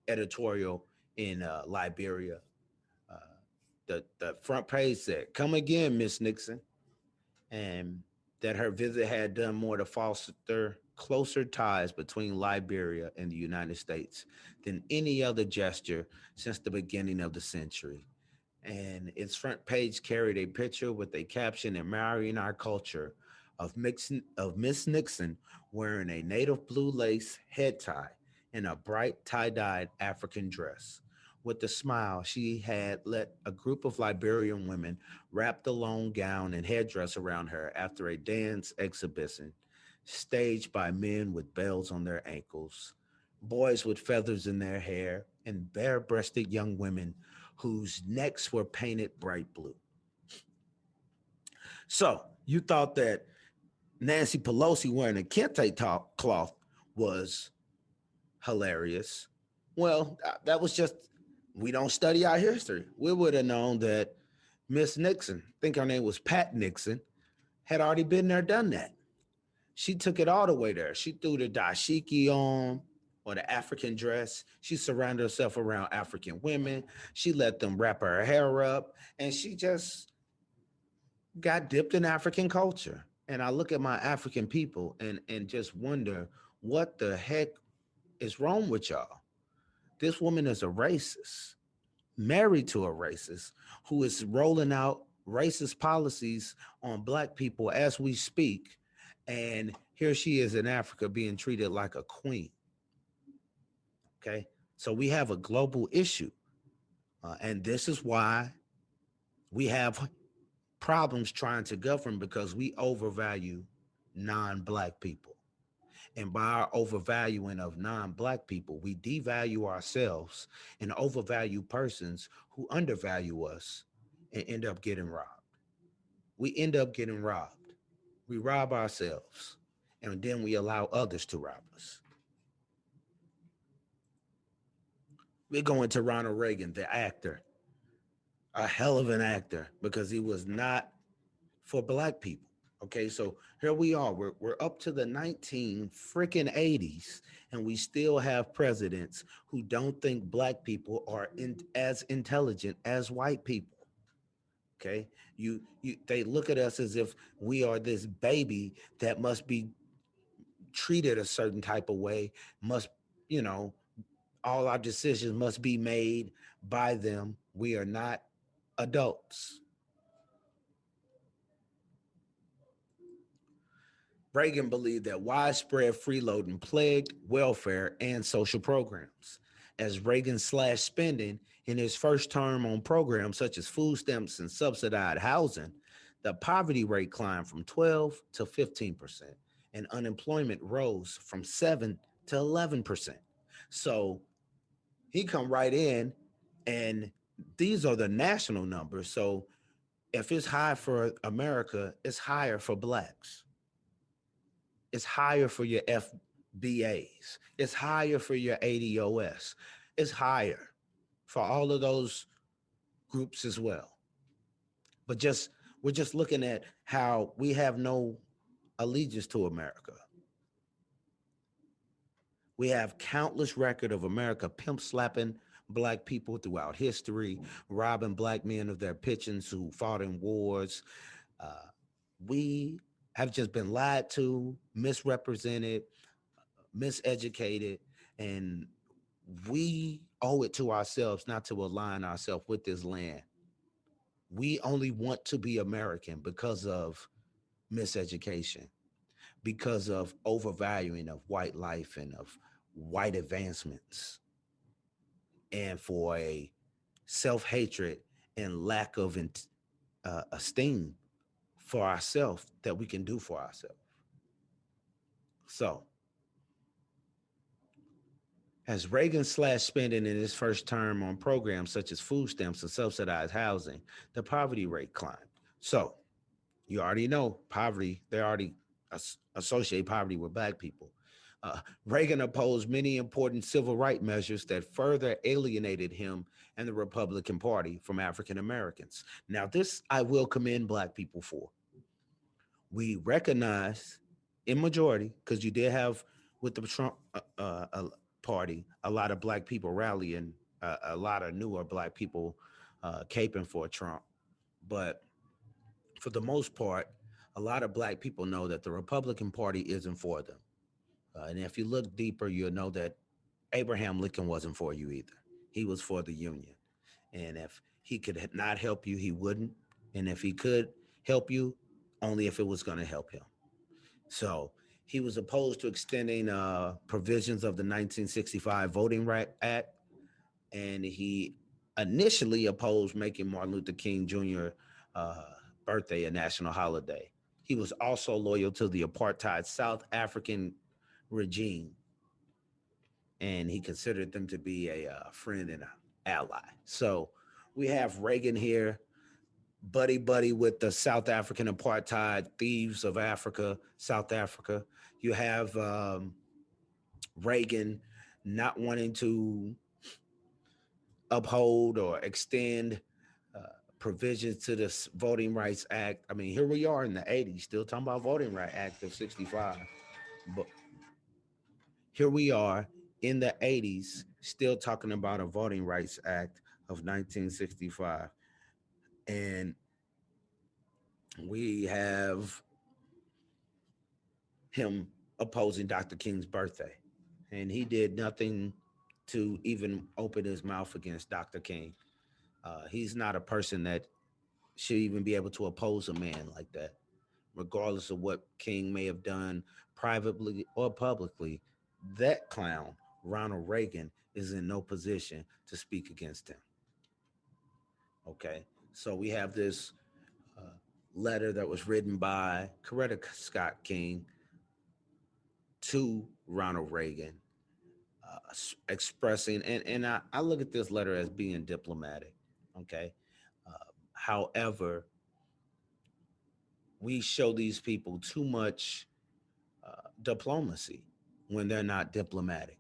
editorial in Liberia, uh, the front page said, "Come again, Miss Nixon," and that her visit had done more to foster closer ties between Liberia and the United States than any other gesture since the beginning of the century. And its front page carried a picture with a caption admiring our culture of Miss Nixon wearing a native blue lace head tie and a bright tie-dyed African dress. With a smile, she had let a group of Liberian women wrap the long gown and headdress around her after a dance exhibition staged by men with bells on their ankles, boys with feathers in their hair, and bare breasted young women whose necks were painted bright blue. So you thought that Nancy Pelosi wearing a kente cloth was hilarious. Well, that was just, we don't study our history. We would have known that Miss Nixon, I think her name was Pat Nixon, had already been there, done that. She took it all the way there. She threw the dashiki on or the African dress. She surrounded herself around African women. She let them wrap her hair up, and she just got dipped in African culture. And I look at my African people and just wonder what the heck is wrong with y'all. This woman is a racist, married to a racist, who is rolling out racist policies on black people as we speak. And here she is in Africa being treated like a queen. Okay. So we have a global issue. And this is why we have problems trying to govern because we overvalue non-black people. And by our overvaluing of non-black people, we devalue ourselves and overvalue persons who undervalue us and end up getting robbed. We end up getting robbed. We rob ourselves and then we allow others to rob us. We're going to Ronald Reagan, the actor, a hell of an actor because he was not for black people. Okay, so here we are. We're up to the 19 freaking 80s, and we still have presidents who don't think black people are as intelligent as white people. Okay, they look at us as if we are this baby that must be treated a certain type of way. Must you know all our decisions must be made by them. We are not adults. Reagan believed that widespread freeloading plagued welfare and social programs. As Reagan slashed spending in his first term on programs such as food stamps and subsidized housing, the poverty rate climbed from 12 to 15%, and unemployment rose from 7 to 11%. So he come right in, and these are the national numbers. So if it's high for America, it's higher for blacks. It's higher for your FBAs. It's higher for your ADOS. It's higher for all of those groups as well. But just we're just looking at how we have no allegiance to America. We have countless record of America pimp slapping black people throughout history, robbing black men of their pensions who fought in wars. Uh, we have just been lied to, misrepresented, miseducated, and we owe it to ourselves not to align ourselves with this land. We only want to be American because of miseducation, because of overvaluing of white life and of white advancements, and for a self hatred and lack of esteem for ourselves that we can do for ourselves. So, as Reagan slashed spending in his first term on programs such as food stamps and subsidized housing, the poverty rate climbed. So, you already know poverty, they already associate poverty with black people. Reagan opposed many important civil rights measures that further alienated him and the Republican Party from African Americans. Now, this I will commend black people for. We recognize in majority, because you did have with the Trump party, a lot of black people rallying, a lot of newer black people caping for Trump. But for the most part, a lot of black people know that the Republican Party isn't for them. And if you look deeper, you'll know that Abraham Lincoln wasn't for you either. He was for the Union. And if he could not help you, he wouldn't. And if he could help you, only if it was going to help him. So he was opposed to extending provisions of the 1965 Voting Right Act, and he initially opposed making Martin Luther King Jr. Uh, birthday a national holiday. He was also loyal to the apartheid South African regime, and he considered them to be a friend and an ally. So we have Reagan here, buddy buddy with the South African apartheid thieves of Africa, South Africa. You have Reagan not wanting to uphold or extend uh, provisions to this Voting Rights Act. I mean, here we are in the 80s, still talking about Voting Rights Act of 65. But here we are in the 80s, still talking about a Voting Rights Act of 1965. And we have him opposing Dr. King's birthday. And he did nothing to even open his mouth against Dr. King. He's not a person that should even be able to oppose a man like that, regardless of what King may have done privately or publicly. That clown, Ronald Reagan, is in no position to speak against him. Okay. So we have this uh, letter that was written by Coretta Scott King to Ronald Reagan, expressing, and I look at this letter as being diplomatic. Okay. However, we show these people too much diplomacy when they're not diplomatic.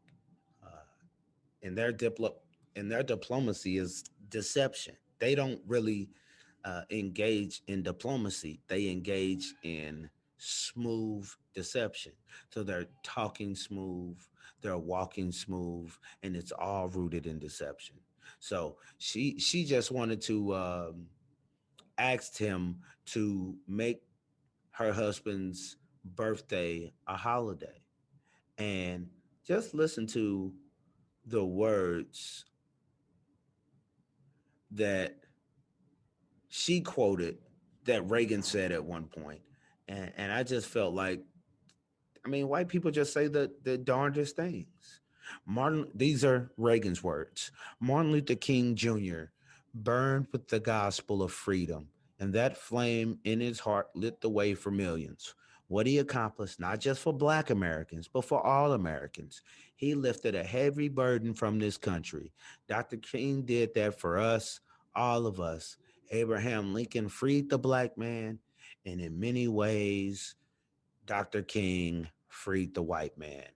Uh, and their diplomacy is deception. They don't really engage in diplomacy. They engage in smooth deception. So they're talking smooth, they're walking smooth, and it's all rooted in deception. So she just wanted to ask him to make her husband's birthday a holiday, and just listen to the words that she quoted that Reagan said at one point. And I just felt like, I mean, white people just say the darndest things. These are Reagan's words. Martin Luther King Jr. burned with the gospel of freedom, and that flame in his heart lit the way for millions. What he accomplished, not just for Black Americans, but for all Americans, he lifted a heavy burden from this country. Dr. King did that for us, all of us. Abraham Lincoln freed the Black man, and in many ways, Dr. King freed the white man.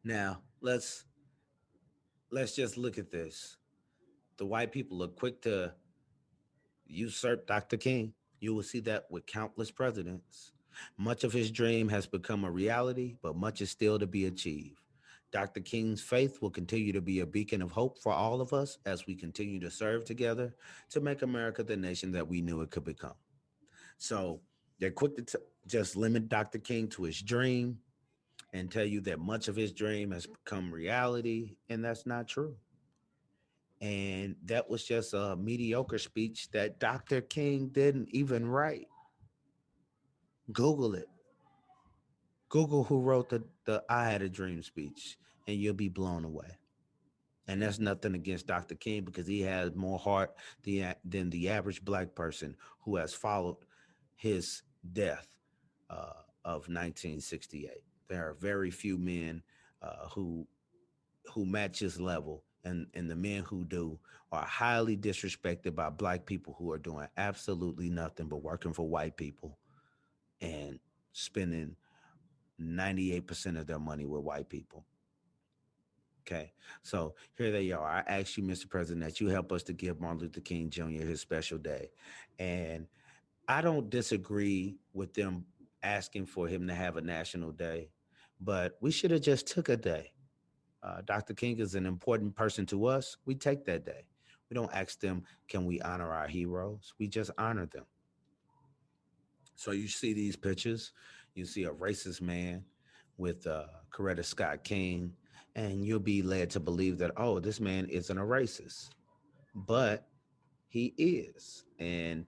Now, let's just look at this. The white people are quick to usurp Dr. King. You will see that with countless presidents. Much of his dream has become a reality, but much is still to be achieved. Dr. King's faith will continue to be a beacon of hope for all of us as we continue to serve together to make America the nation that we knew it could become. So they're quick to just limit Dr. King to his dream and tell you that much of his dream has become reality, and that's not true. And that was just a mediocre speech that Dr. King didn't even write. Google it. Google who wrote the I Had a Dream speech, and you'll be blown away. And that's nothing against Dr. King, because he has more heart than the average Black person who has followed his death of 1968. There are very few men who match his level, and the men who do are highly disrespected by Black people who are doing absolutely nothing but working for white people and spending 98% of their money with white people. Okay, so here they are. I ask you, Mr. President, that you help us to give Martin Luther King Jr. his special day. And I don't disagree with them asking for him to have a national day, but we should have just took a day. Dr. King is an important person to us. We take that day. We don't ask them, can we honor our heroes? We just honor them. So you see these pictures, you see a racist man with Coretta Scott King, and you'll be led to believe that, oh, this man isn't a racist, but he is. And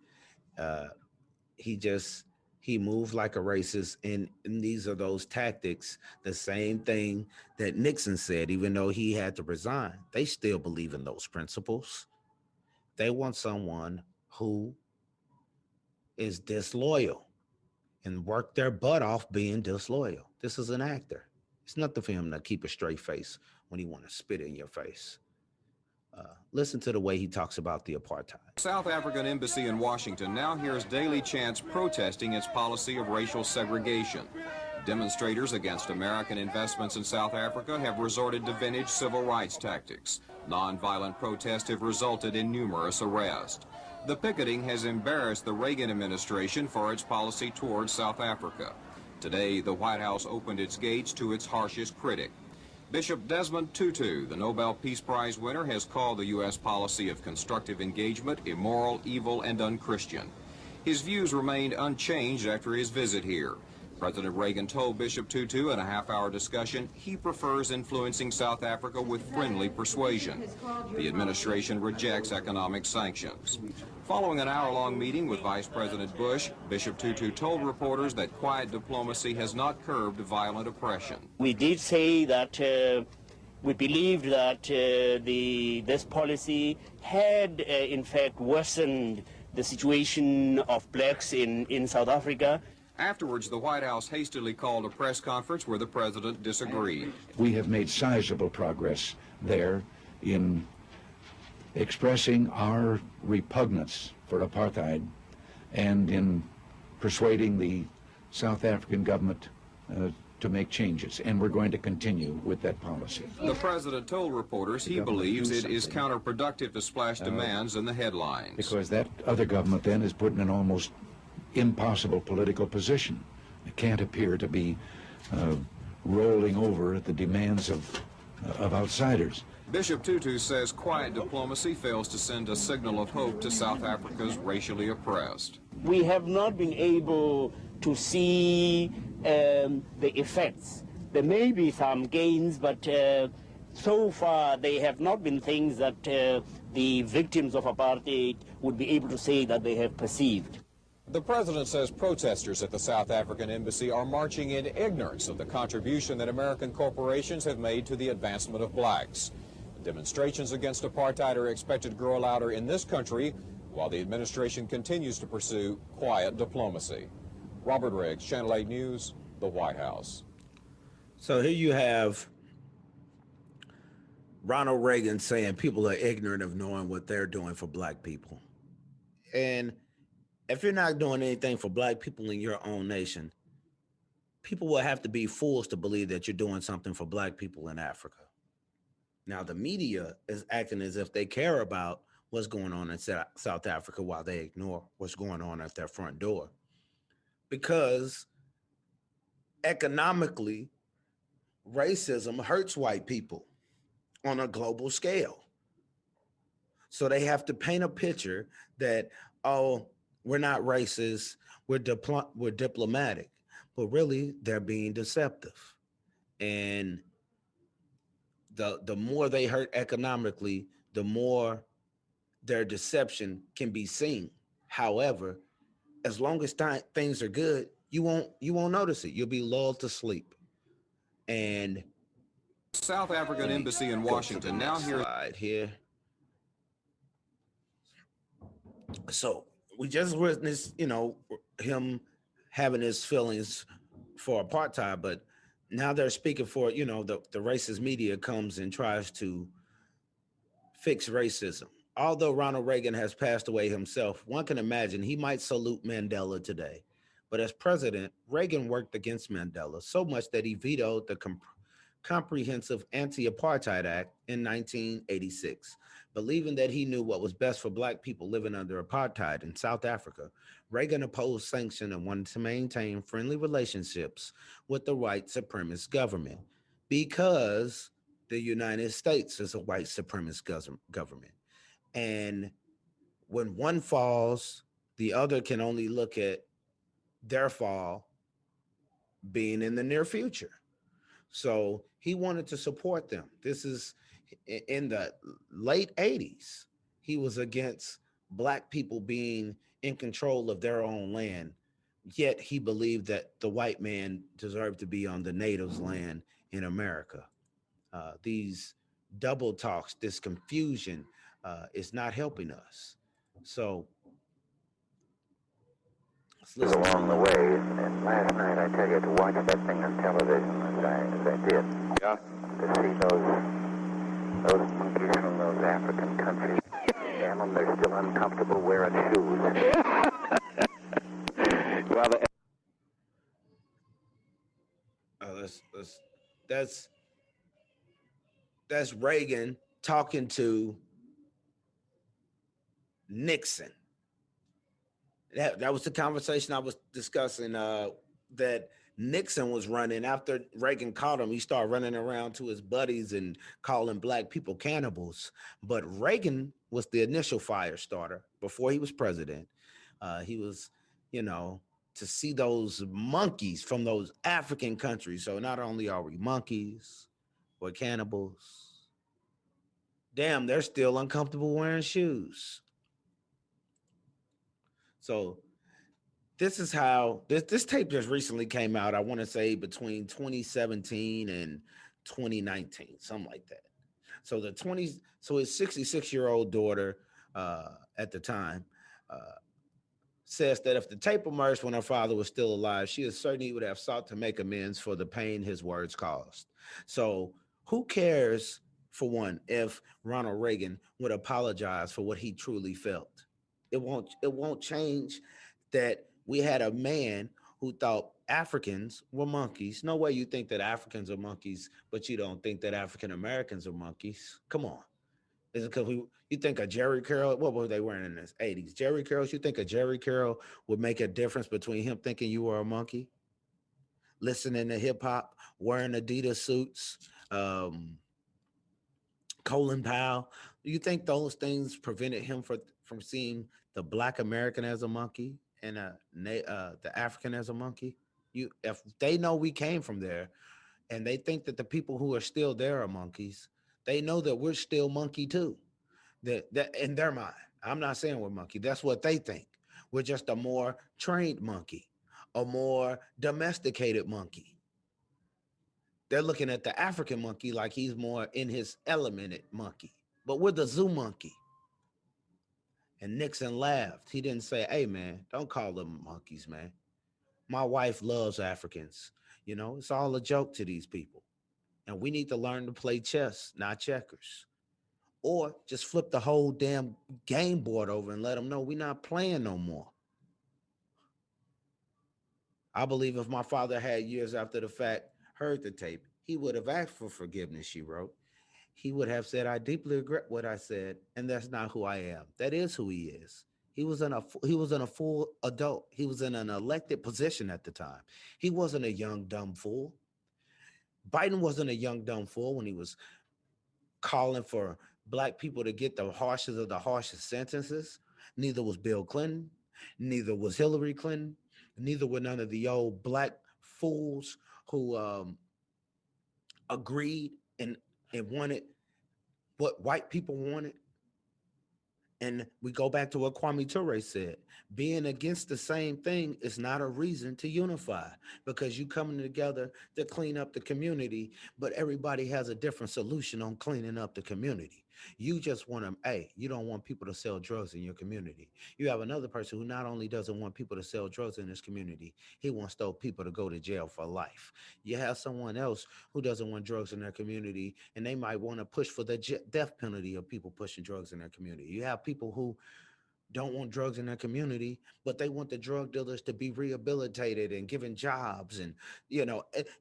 he moved like a racist, and these are those tactics, the same thing that Nixon said. Even though he had to resign, they still believe in those principles. They want someone who is disloyal and work their butt off being disloyal. This is an actor. It's nothing for him to keep a straight face when he want to spit in your face. Listen to the way he talks about the apartheid. South African embassy in Washington now hears daily chants protesting its policy of racial segregation. Demonstrators against American investments in South Africa have resorted to vintage civil rights tactics. Nonviolent protests have resulted in numerous arrests. The picketing has embarrassed the Reagan administration for its policy towards South Africa. Today, the White House opened its gates to its harshest critic. Bishop Desmond Tutu, the Nobel Peace Prize winner, has called the U.S. policy of constructive engagement immoral, evil, and unchristian. His views remained unchanged after his visit here. President Reagan told Bishop Tutu in a half-hour discussion he prefers influencing South Africa with friendly persuasion. The administration rejects economic sanctions. Following an hour-long meeting with Vice President Bush, Bishop Tutu told reporters that quiet diplomacy has not curbed violent oppression. We did say that we believed that this policy had, in fact, worsened the situation of blacks in South Africa. Afterwards, the White House hastily called a press conference where the president disagreed. We have made sizable progress there in expressing our repugnance for apartheid and in persuading the South African government to make changes, and we're going to continue with that policy. The president told reporters he believes it is counterproductive to splash demands in the headlines. Because that other government then is put in an almost impossible political position. It can't appear to be rolling over at the demands of outsiders. Bishop Tutu says quiet diplomacy fails to send a signal of hope to South Africa's racially oppressed. We have not been able to see the effects. There may be some gains, but so far they have not been things that the victims of apartheid would be able to say that they have perceived. The president says protesters at the South African embassy are marching in ignorance of the contribution that American corporations have made to the advancement of blacks. Demonstrations against apartheid are expected to grow louder in this country while the administration continues to pursue quiet diplomacy. Robert Riggs, Channel 8 News, the White House. So here you have Ronald Reagan saying people are ignorant of knowing what they're doing for black people. And if you're not doing anything for black people in your own nation, people will have to be fools to believe that you're doing something for black people in Africa. Now, the media is acting as if they care about what's going on in South Africa while they ignore what's going on at their front door. Because economically, racism hurts white people on a global scale. So they have to paint a picture that, oh, we're not racist, we're diplomatic, but really they're being deceptive. And the more they hurt economically, the more their deception can be seen. However, as long as things are good, you won't notice it. You'll be lulled to sleep. And South African embassy in Washington now here. So we just witnessed, him having his feelings for apartheid, but now they're speaking for, the racist media comes and tries to fix racism. Although Ronald Reagan has passed away himself, one can imagine he might salute Mandela today. But as president, Reagan worked against Mandela so much that he vetoed the Comprehensive Anti-Apartheid Act in 1986. Believing that he knew what was best for black people living under apartheid in South Africa, Reagan opposed sanctions and wanted to maintain friendly relationships with the white supremacist government because the United States is a white supremacist government. And when one falls, the other can only look at their fall being in the near future. So he wanted to support them. This is in the late 80s. He was against black people being in control of their own land, yet he believed that the white man deserved to be on the natives' land in America. These double talks, this confusion is not helping us. So let's listen. Along the way, and last night, I tell you, to watch that thing on television as I did, Yeah. to see those monkeys from those African countries, damn them, they're still uncomfortable wearing shoes. Well, that's Reagan talking to Nixon. That was the conversation I was discussing, that Nixon was running after Reagan caught him. He started running around to his buddies and calling black people cannibals. But Reagan was the initial fire starter before he was president. He was, to see those monkeys from those African countries. So not only are we monkeys, we're cannibals. Damn, they're still uncomfortable wearing shoes. So this is how this tape just recently came out. I want to say between 2017 and 2019, something like that. So his 66-year-old daughter at the time says that if the tape emerged when her father was still alive, she is certain he would have sought to make amends for the pain his words caused. So who cares, for one, if Ronald Reagan would apologize for what he truly felt? It won't change that we had a man who thought Africans were monkeys. No way you think that Africans are monkeys, but you don't think that African Americans are monkeys. Come on. Is it because you think a Jerry Curl? What were they wearing in the 80s? Jerry Curls? You think a Jerry Curl would make a difference between him thinking you were a monkey, listening to hip hop, wearing Adidas suits, um, Colin Powell? You think those things prevented him from seeing the Black American as a monkey and the African as a monkey? If they know we came from there, and they think that the people who are still there are monkeys, they know that we're still monkey too. That in their mind, I'm not saying we're monkey. That's what they think. We're just a more trained monkey, a more domesticated monkey. They're looking at the African monkey like he's more in his elemented monkey, but we're the zoo monkey. And Nixon laughed. He didn't say, "Hey man, don't call them monkeys, man. My wife loves Africans. It's all a joke to these people. And we need to learn to play chess, not checkers. Or just flip the whole damn game board over and let them know we're not playing no more." I believe if my father had years after the fact heard the tape, he would have asked for forgiveness, she wrote. He would have said, "I deeply regret what I said, and that's not who I am." That is who he is. He was in a full adult. He was in an elected position at the time. He wasn't a young dumb fool. Biden wasn't a young dumb fool when he was calling for black people to get the harshest of the harshest sentences. Neither was Bill Clinton. Neither was Hillary Clinton. Neither were none of the old black fools who agreed and wanted what white people wanted. And we go back to what Kwame Ture said. Being against the same thing is not a reason to unify, because you coming together to clean up the community, but everybody has a different solution on cleaning up the community. You just want to, you don't want people to sell drugs in your community. You have another person who not only doesn't want people to sell drugs in his community, he wants those people to go to jail for life. You have someone else who doesn't want drugs in their community, and they might want to push for the death penalty of people pushing drugs in their community. You have people who don't want drugs in their community, but they want the drug dealers to be rehabilitated and given jobs. And,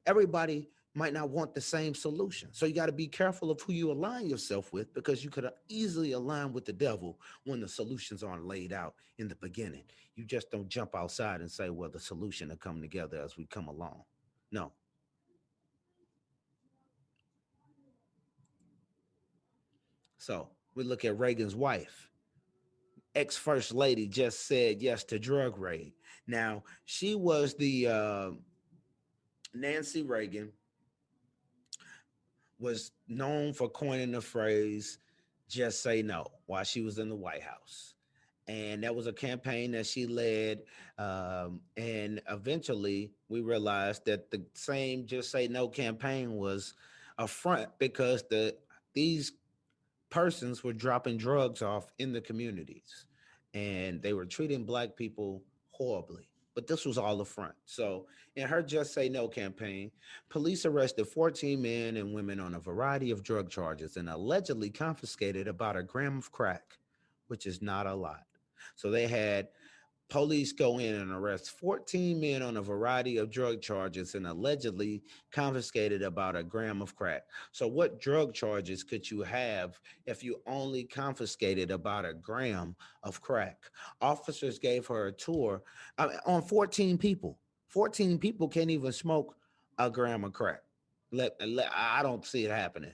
everybody might not want the same solution. So you got to be careful of who you align yourself with, because you could easily align with the devil when the solutions aren't laid out in the beginning. You just don't jump outside and say, well, the solution will come together as we come along. No. So we look at Reagan's wife. Ex-first lady just said yes to drug raid. Now, she was the Nancy Reagan was known for coining the phrase "just say no" while she was in the White House. And that was a campaign that she led. And eventually we realized that the same "just say no" campaign was a front, because these persons were dropping drugs off in the communities, and they were treating black people horribly. But this was all a front. So in her "Just Say No" campaign, police arrested 14 men and women on a variety of drug charges and allegedly confiscated about a gram of crack, which is not a lot. So they had police go in and arrest 14 men on a variety of drug charges and allegedly confiscated about a gram of crack. So what drug charges could you have if you only confiscated about a gram of crack? Officers gave her a tour on 14 people. 14 people can't even smoke a gram of crack. I don't see it happening.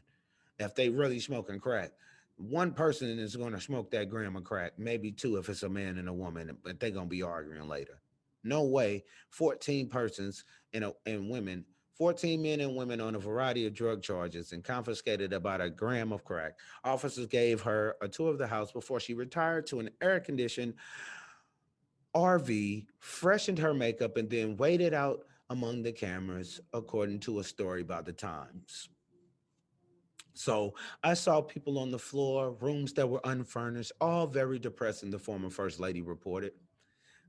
If they really smoking crack, one person is going to smoke that gram of crack, maybe two if it's a man and a woman, but they're going to be arguing later. No way. 14 persons and women, 14 men and women on a variety of drug charges and confiscated about a gram of crack. Officers gave her a tour of the house before she retired to an air-conditioned RV, freshened her makeup, and then waited out among the cameras, according to a story by the Times. So I saw people on the floor, rooms that were unfurnished, all very depressing, the former First Lady reported.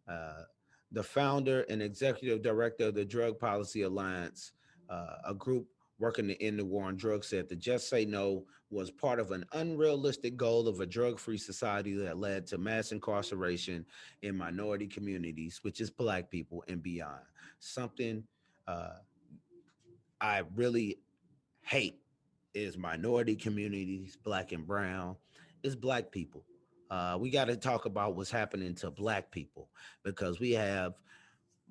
Uh, the founder and executive director of the Drug Policy Alliance, a group working to end the war on drugs, said the Just Say No was part of an unrealistic goal of a drug-free society that led to mass incarceration in minority communities, which is Black people and beyond. Something uh, I really hate is minority communities, Black and brown, is Black people. We got to talk about what's happening to Black people because we're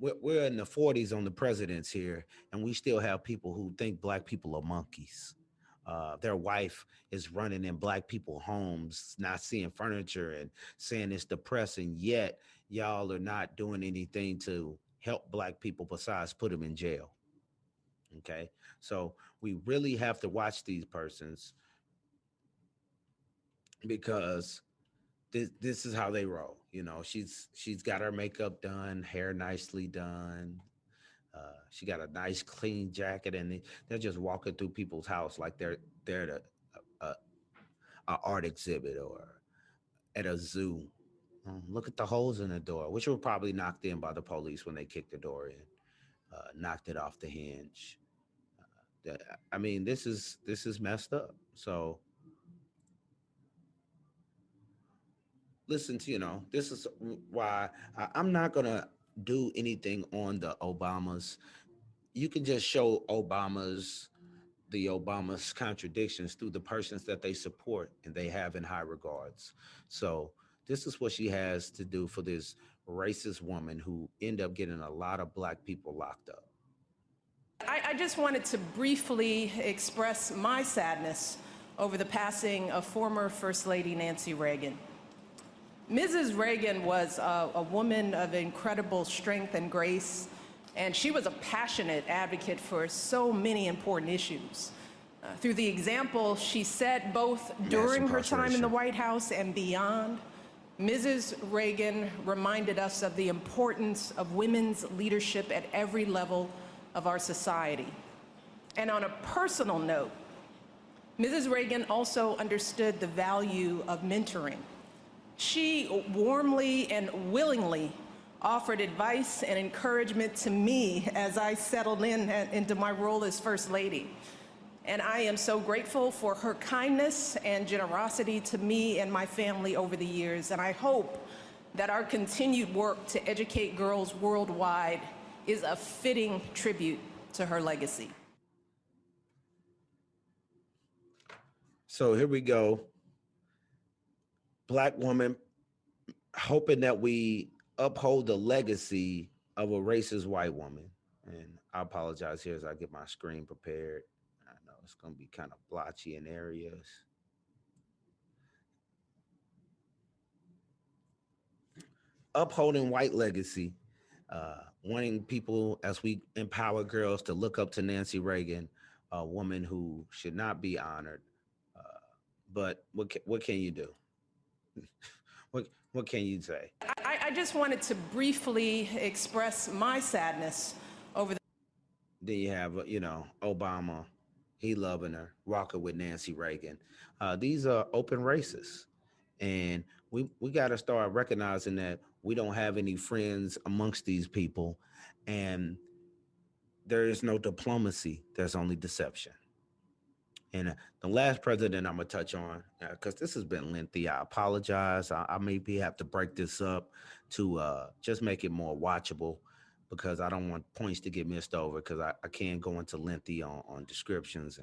in the 40s on the presidents here, and we still have people who think Black people are monkeys. Their wife is running in Black people homes, not seeing furniture and saying it's depressing, yet y'all are not doing anything to help Black people besides put them in jail. Okay. So we really have to watch these persons because this is how they roll. You know, she's got her makeup done, hair nicely done. She got a nice clean jacket, and they're just walking through people's house like they're at a art exhibit or at a zoo. Look at the holes in the door, which were probably knocked in by the police when they kicked the door in, knocked it off the hinge. I mean, this is messed up. So listen to this is why I'm not gonna do anything on the Obamas. You can just show the Obama's contradictions through the persons that they support and they have in high regards. So this is what she has to do for this racist woman who end up getting a lot of Black people locked up. I just wanted to briefly express my sadness over the passing of former First Lady Nancy Reagan. Mrs. Reagan was a woman of incredible strength and grace, and she was a passionate advocate for so many important issues. Through the example she set both during her time in the White House and beyond, Mrs. Reagan reminded us of the importance of women's leadership at every level of our society. And on a personal note, Mrs. Reagan also understood the value of mentoring. She warmly and willingly offered advice and encouragement to me as I settled into my role as First Lady. And I am so grateful for her kindness and generosity to me and my family over the years. And I hope that our continued work to educate girls worldwide is a fitting tribute to her legacy. So here we go. Black woman hoping that we uphold the legacy of a racist white woman. And I apologize here as I get my screen prepared. I know it's going to be kind of blotchy in areas. Upholding white legacy, wanting people as we empower girls to look up to Nancy Reagan, a woman who should not be honored. Uh, but what can you do? What can you say? I just wanted to briefly express my sadness over the. Then you have, Obama, he loving her, walking with Nancy Reagan. These are open racists. And we got to start recognizing that we don't have any friends amongst these people. And there is no diplomacy. There's only deception. And the last president I'm going to touch on, because this has been lengthy, I apologize. I maybe have to break this up to just make it more watchable because I don't want points to get missed over because I can't go into lengthy on descriptions.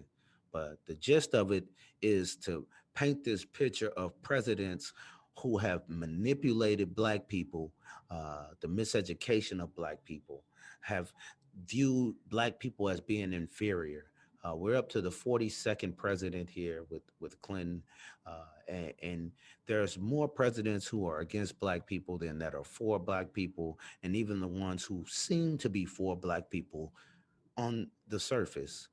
But the gist of it is to paint this picture of presidents who have manipulated Black people, the miseducation of Black people, have viewed Black people as being inferior. We're up to the 42nd president here with Clinton, and there's more presidents who are against Black people than that are for Black people, and even the ones who seem to be for Black people on the surface,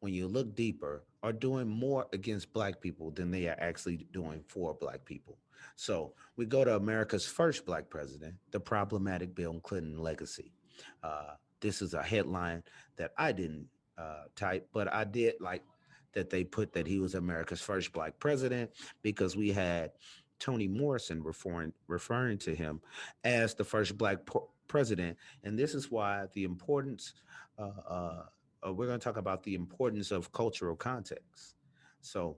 when you look deeper, are doing more against Black people than they are actually doing for Black people. So we go to America's first Black president, the problematic Bill Clinton legacy. This is a headline that I didn't type, but I did like that they put that he was America's first Black president because we had Toni Morrison referring to him as the first Black president. And this is why the importance of we're going to talk about the importance of cultural context. So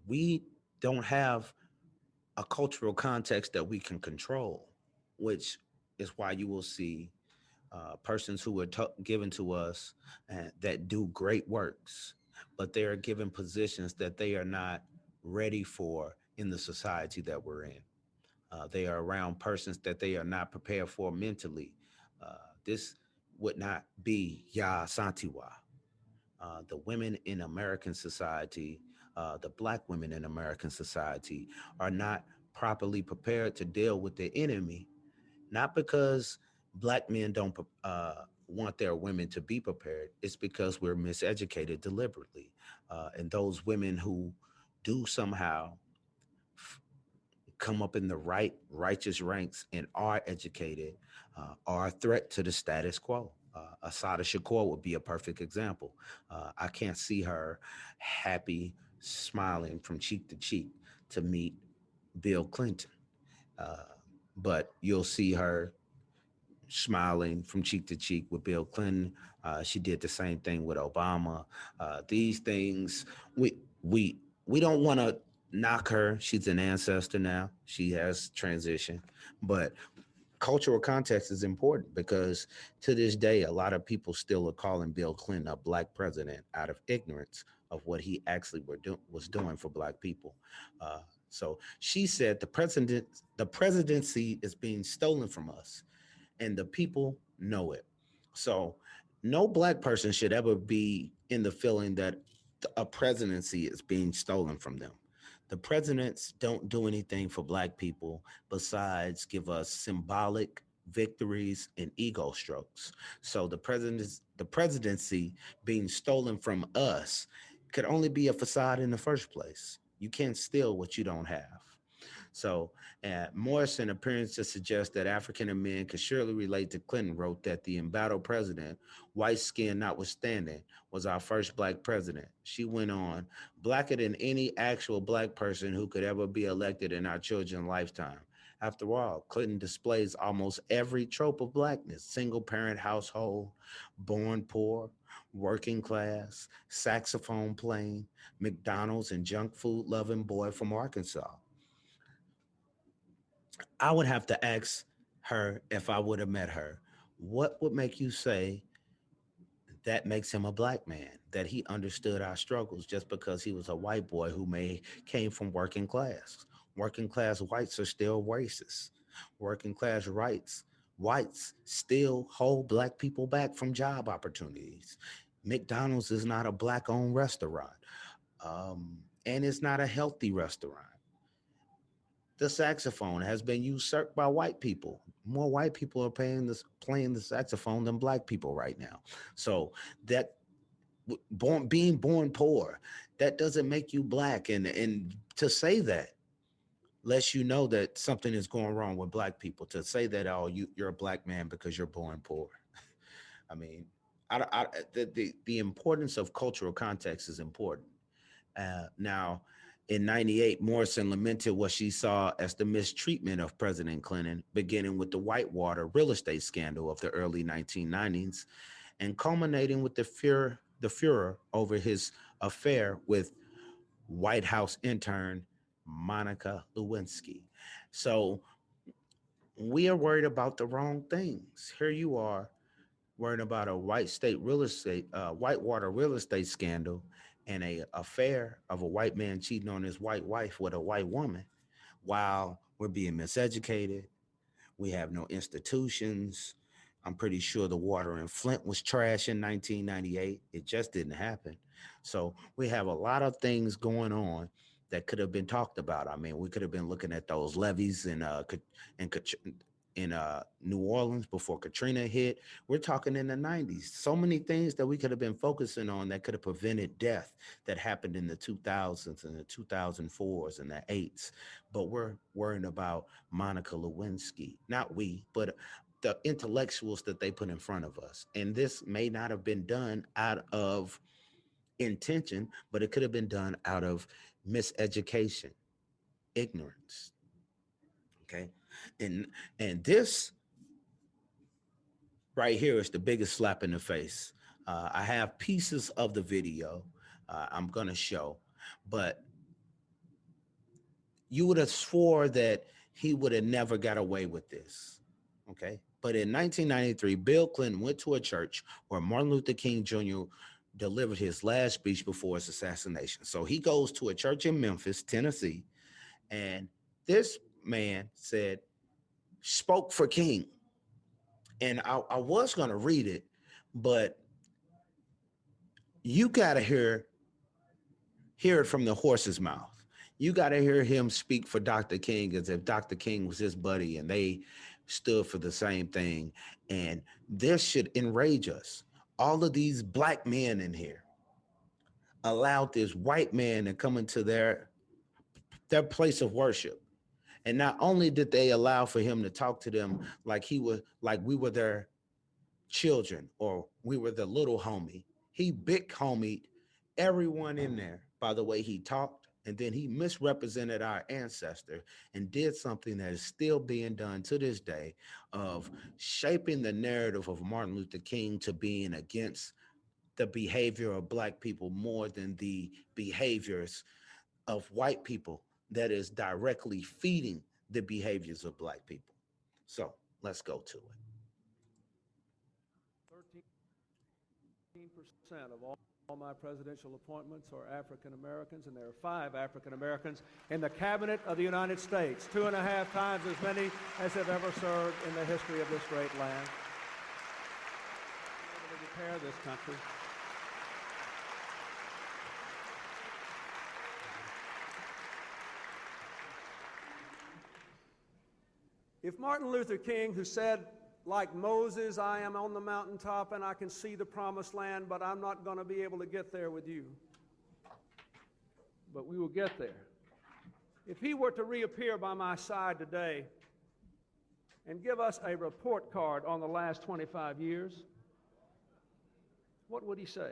we don't have a cultural context that we can control, which is why you will see persons who are given to us that do great works, but they are given positions that they are not ready for in the society that we're in. They are around persons that they are not prepared for mentally. This would not be Ya Santiwa. The women in American society, the Black women in American society, are not properly prepared to deal with the enemy, not because Black men don't want their women to be prepared. It's because we're miseducated deliberately. And those women who do somehow come up in the righteous ranks and are educated are a threat to the status quo. Asada Shakur would be a perfect example. I can't see her happy, smiling from cheek to cheek to meet Bill Clinton. Uh, but you'll see her smiling from cheek to cheek with Bill Clinton. She did the same thing with Obama. These things, we we we don't want to knock her. She's an ancestor now. She has transitioned, but cultural context is important because to this day, a lot of people still are calling Bill Clinton a Black president out of ignorance of what he actually was doing for Black people. So she said the presidency is being stolen from us and the people know it. So no Black person should ever be in the feeling that a presidency is being stolen from them. The presidents don't do anything for Black people besides give us symbolic victories and ego strokes. So the presidency being stolen from us could only be a facade in the first place. You can't steal what you don't have. So, Morrison appears to suggest that African men could surely relate to Clinton wrote that the embattled president, white skin notwithstanding, was our first Black president. She went on, blacker than any actual Black person who could ever be elected in our children's lifetime. After all, Clinton displays almost every trope of Blackness: single parent household, born poor, working class, saxophone playing, McDonald's and junk food loving boy from Arkansas. I would have to ask her if I would have met her, what would make you say that makes him a Black man, that he understood our struggles just because he was a white boy who came from working class. Working class whites are still racist. Working class whites still hold Black people back from job opportunities. McDonald's is not a Black owned restaurant, and it's not a healthy restaurant. The saxophone has been usurped by white people. More white people are playing the saxophone than Black people right now. So that being born poor, that doesn't make you Black. And to say that lets you know that something is going wrong with Black people. To say that, oh, you're a Black man because you're born poor. I mean, the importance of cultural context is important. Now, in 98, Morrison lamented what she saw as the mistreatment of President Clinton, beginning with the Whitewater real estate scandal of the early 1990s and culminating with the furor over his affair with White House intern Monica Lewinsky. So we are worried about the wrong things. Here you are worrying about a Whitewater real estate scandal and a affair of a white man cheating on his white wife with a white woman while we're being miseducated. We have no institutions. I'm pretty sure the water in Flint was trash in 1998. It just didn't happen. So we have a lot of things going on that could have been talked about. I mean, we could have been looking at those levees in New Orleans before Katrina hit. We're talking in the 90s. So many things that we could have been focusing on that could have prevented death that happened in the 2000s and the 2004s and the 8s. But we're worrying about Monica Lewinsky. Not we, but the intellectuals that they put in front of us. And this may not have been done out of intention, but it could have been done out of miseducation, ignorance. Okay. And this right here is the biggest slap in the face. I have pieces of the video I'm going to show, but you would have swore that he would have never got away with this. Okay. But in 1993, Bill Clinton went to a church where Martin Luther King Jr. delivered his last speech before his assassination. So he goes to a church in Memphis, Tennessee, and this man spoke for King. And I was going to read it, but you got to hear it from the horse's mouth. You got to hear him speak for Dr. King as if Dr. King was his buddy and they stood for the same thing. And this should enrage us. All of these black men in here allowed this white man to come into their place of worship. And not only did they allow for him to talk to them like we were their children or we were the little homie, he big homied everyone in there by the way he talked, and then he misrepresented our ancestor and did something that is still being done to this day of shaping the narrative of Martin Luther King to being against the behavior of black people more than the behaviors of white people that is directly feeding the behaviors of black people. So let's go to it. 13% of all my presidential appointments are African Americans, and there are 5 African Americans in the Cabinet of the United States, 2.5 times as many as have ever served in the history of this great land. To repair this country. If Martin Luther King, who said, like Moses, I am on the mountaintop and I can see the promised land, but I'm not going to be able to get there with you. But we will get there. If he were to reappear by my side today and give us a report card on the last 25 years, what would he say?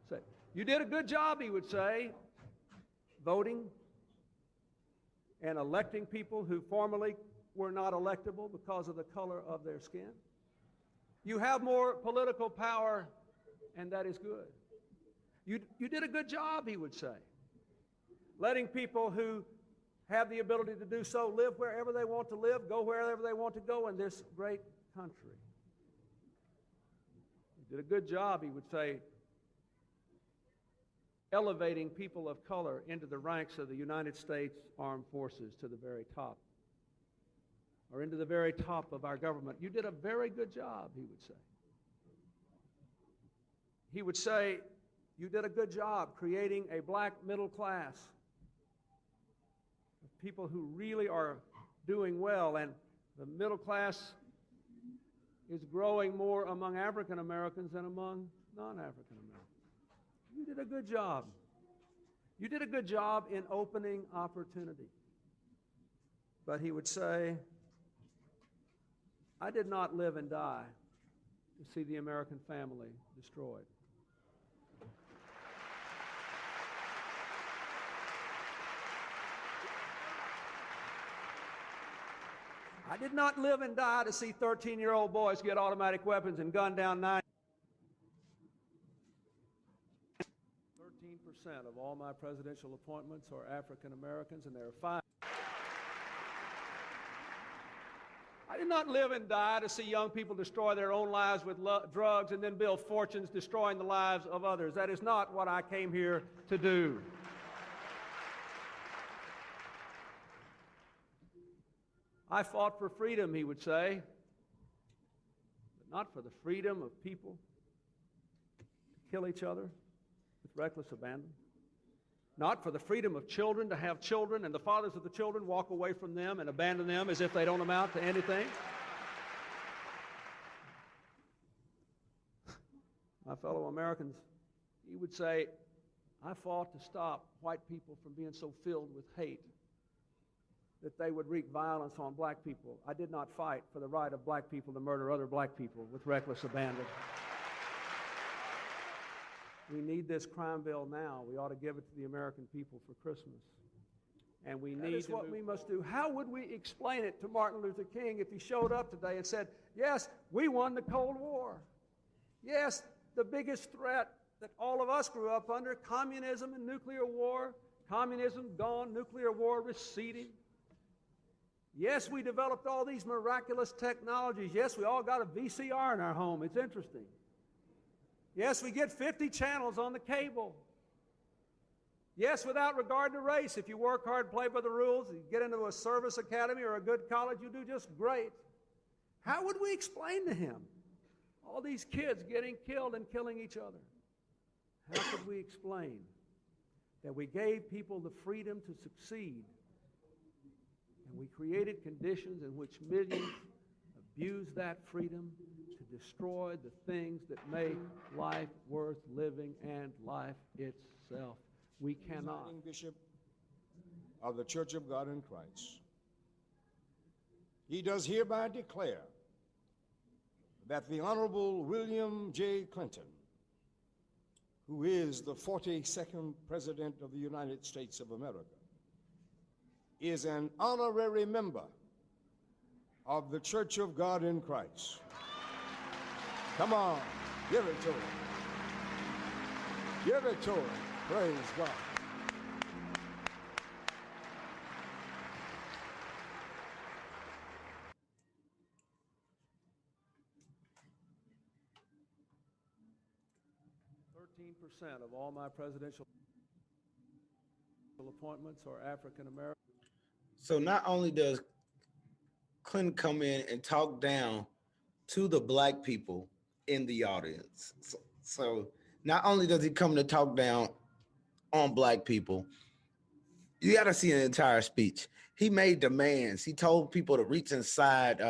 Say, you did a good job, he would say, voting and electing people who formerly were not electable because of the color of their skin. You have more political power, and that is good. You did a good job, he would say, letting people who have the ability to do so live wherever they want to live, go wherever they want to go in this great country. You did a good job, he would say, elevating people of color into the ranks of the United States Armed Forces to the very top, or into the very top of our government. You did a very good job, he would say. He would say, you did a good job creating a black middle class of people who really are doing well, and the middle class is growing more among African Americans than among non-African Americans. You did a good job. You did a good job in opening opportunity. But he would say, I did not live and die to see the American family destroyed. I did not live and die to see 13-year-old boys get automatic weapons and gun down 9. 13% of all my presidential appointments are African Americans, and there are 5. I did not live and die to see young people destroy their own lives with drugs and then build fortunes destroying the lives of others. That is not what I came here to do. I fought for freedom, he would say, but not for the freedom of people to kill each other with reckless abandon. Not for the freedom of children to have children and the fathers of the children walk away from them and abandon them as if they don't amount to anything. My fellow Americans, he would say, I fought to stop white people from being so filled with hate that they would wreak violence on black people. I did not fight for the right of black people to murder other black people with reckless abandon. We need this crime bill now. We ought to give it to the American people for Christmas. And we need to what we must do. How would we explain it to Martin Luther King if he showed up today and said, yes, we won the Cold War. Yes, the biggest threat that all of us grew up under, communism and nuclear war. Communism gone, nuclear war receding. Yes, we developed all these miraculous technologies. Yes, we all got a VCR in our home. It's interesting. Yes, we get 50 channels on the cable. Yes, without regard to race. If you work hard, play by the rules, you get into a service academy or a good college, you do just great. How would we explain to him all these kids getting killed and killing each other? How could we explain that we gave people the freedom to succeed and we created conditions in which millions abuse that freedom to destroy the things that make life worth living and life itself? We cannot. Bishop of the Church of God in Christ, he does hereby declare that the Honorable William J. Clinton, who is the 42nd President of the United States of America, is an honorary member of the Church of God in Christ. Come on, give it to him. Give it to him. Praise God. % of all my presidential appointments are African American. So not only does Clinton come in and talk down to the black people in the audience, so not only does he come to talk down on black people, you got to see an entire speech. He made demands. He told people to reach inside.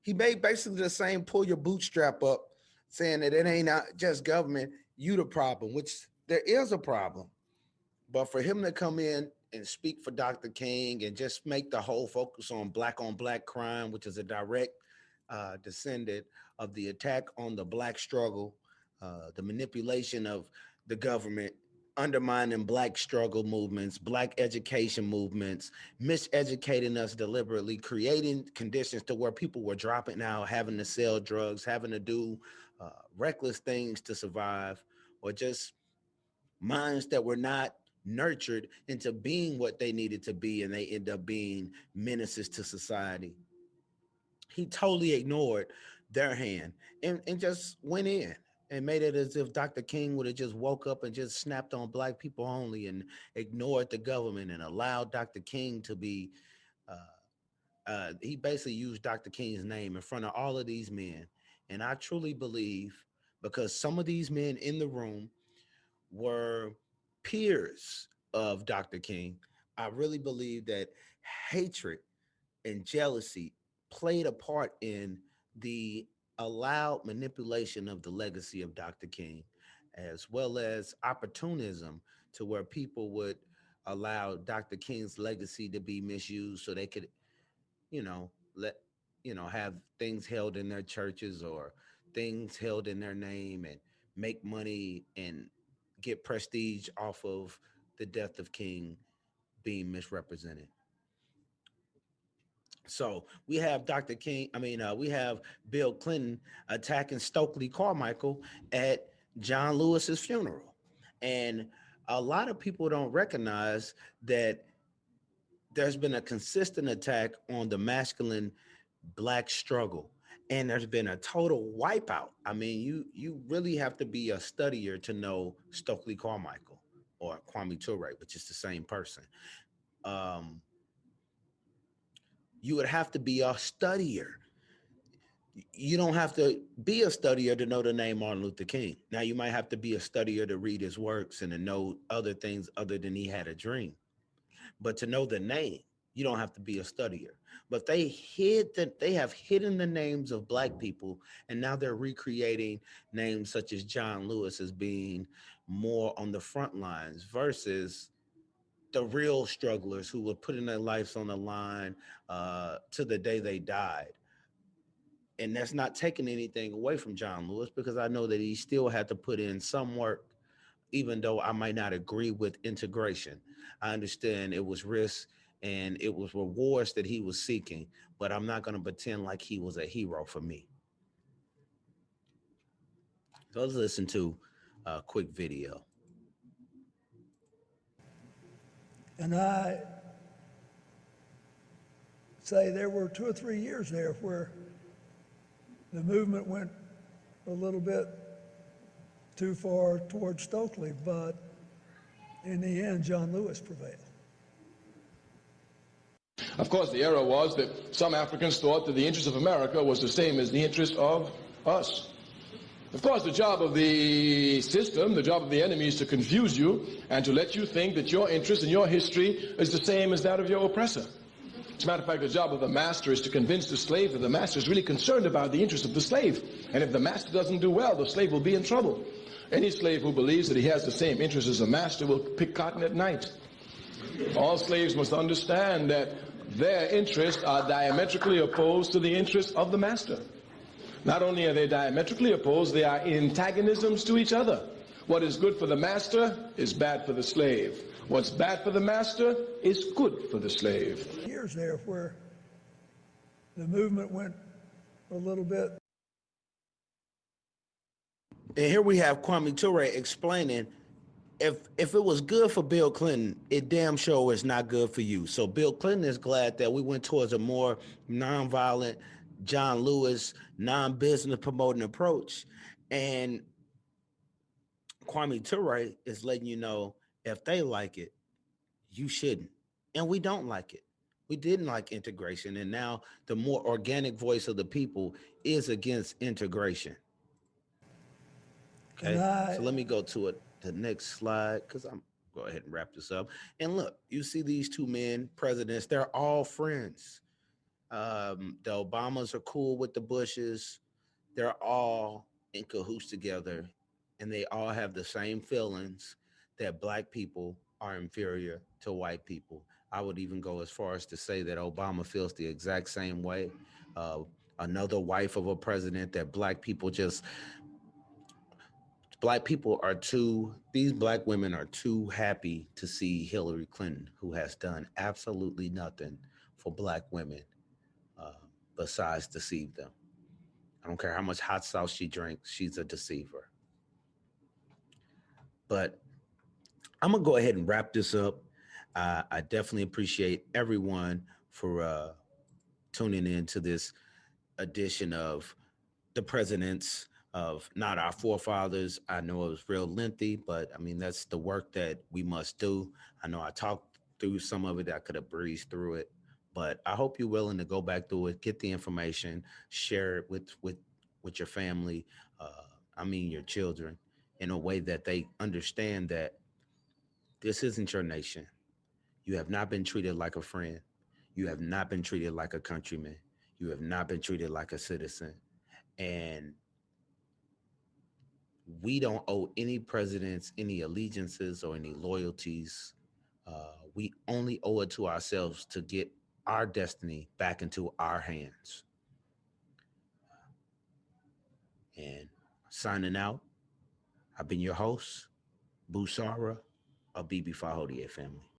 He made basically the same pull your bootstrap up, saying that it ain't just government, you the problem, which there is a problem. But for him to come in and speak for Dr. King and just make the whole focus on black crime, which is a direct descendant of the attack on the black struggle, the manipulation of the government, undermining black struggle movements, black education movements, miseducating us deliberately, creating conditions to where people were dropping out, having to sell drugs, having to do reckless things to survive, or just minds that were not nurtured into being what they needed to be, and they end up being menaces to society. He totally ignored their hand and just went in and made it as if Dr. King would have just woke up and just snapped on black people only and ignored the government and allowed Dr. King to be, he basically used Dr. King's name in front of all of these men. And I truly believe, because some of these men in the room were peers of Dr. King, I really believe that hatred and jealousy played a part in the allowed manipulation of the legacy of Dr. King, as well as opportunism to where people would allow Dr. King's legacy to be misused so they could, have things held in their churches or things held in their name and make money and get prestige off of the death of King being misrepresented. So we have we have Bill Clinton attacking Stokely Carmichael at John Lewis's funeral. And a lot of people don't recognize that there's been a consistent attack on the masculine black struggle. And there's been a total wipeout. I mean, you really have to be a studier to know Stokely Carmichael or Kwame Ture, which is the same person. You would have to be a studier. You don't have to be a studier to know the name Martin Luther King. Now, you might have to be a studier to read his works and to know other things other than he had a dream. But to know the name, you don't have to be a studier. But they have hidden the names of black people, and now they're recreating names such as John Lewis as being more on the front lines versus the real strugglers who were putting their lives on the line to the day they died. And that's not taking anything away from John Lewis, because I know that he still had to put in some work, even though I might not agree with integration. I understand it was risks and it was rewards that he was seeking, but I'm not going to pretend like he was a hero for me. So let's listen to a quick video. And I say there were 2 or 3 years there where the movement went a little bit too far towards Stokely, but in the end, John Lewis prevailed. Of course, the error was that some Africans thought that the interest of America was the same as the interest of us. Of course, the job of the system, the job of the enemy is to confuse you and to let you think that your interest and your history is the same as that of your oppressor. As a matter of fact, the job of the master is to convince the slave that the master is really concerned about the interest of the slave. And if the master doesn't do well, the slave will be in trouble. Any slave who believes that he has the same interest as the master will pick cotton at night. All slaves must understand that their interests are diametrically opposed to the interests of the master. Not only are they diametrically opposed, they are antagonisms to each other. What is good for the master is bad for the slave. What's bad for the master is good for the slave. Years there where the movement went a little bit. And here we have Kwame Ture explaining if it was good for Bill Clinton, it damn sure is not good for you. So Bill Clinton is glad that we went towards a more nonviolent, John Lewis, non-business promoting approach. And Kwame Ture is letting you know if they like it, you shouldn't. And we don't like it. We didn't like integration. And now the more organic voice of the people is against integration. Okay, so let me go to the next slide because I'm go ahead and wrap this up. And look, you see these two men, presidents, they're all friends. The Obamas are cool with the Bushes. They're all in cahoots together, and they all have the same feelings that black people are inferior to white people. I would even go as far as to say that Obama feels the exact same way. Another wife of a president that black people are these black women are too happy to see Hillary Clinton, who has done absolutely nothing for black women besides deceive them. I don't care how much hot sauce she drinks, she's a deceiver. But I'm going to go ahead and wrap this up. I definitely appreciate everyone for tuning in to this edition of The Presidents of Not Our Forefathers. I know it was real lengthy, but I mean, that's the work that we must do. I know I talked through some of it. I could have breezed through it, but I hope you're willing to go back through it, get the information, share it with your family. Your children, in a way that they understand that this isn't your nation. You have not been treated like a friend. You have not been treated like a countryman. You have not been treated like a citizen. And we don't owe any presidents any allegiances or any loyalties. We only owe it to ourselves to get our destiny back into our hands. And signing out, I've been your host, Busara of BB Fahodie family.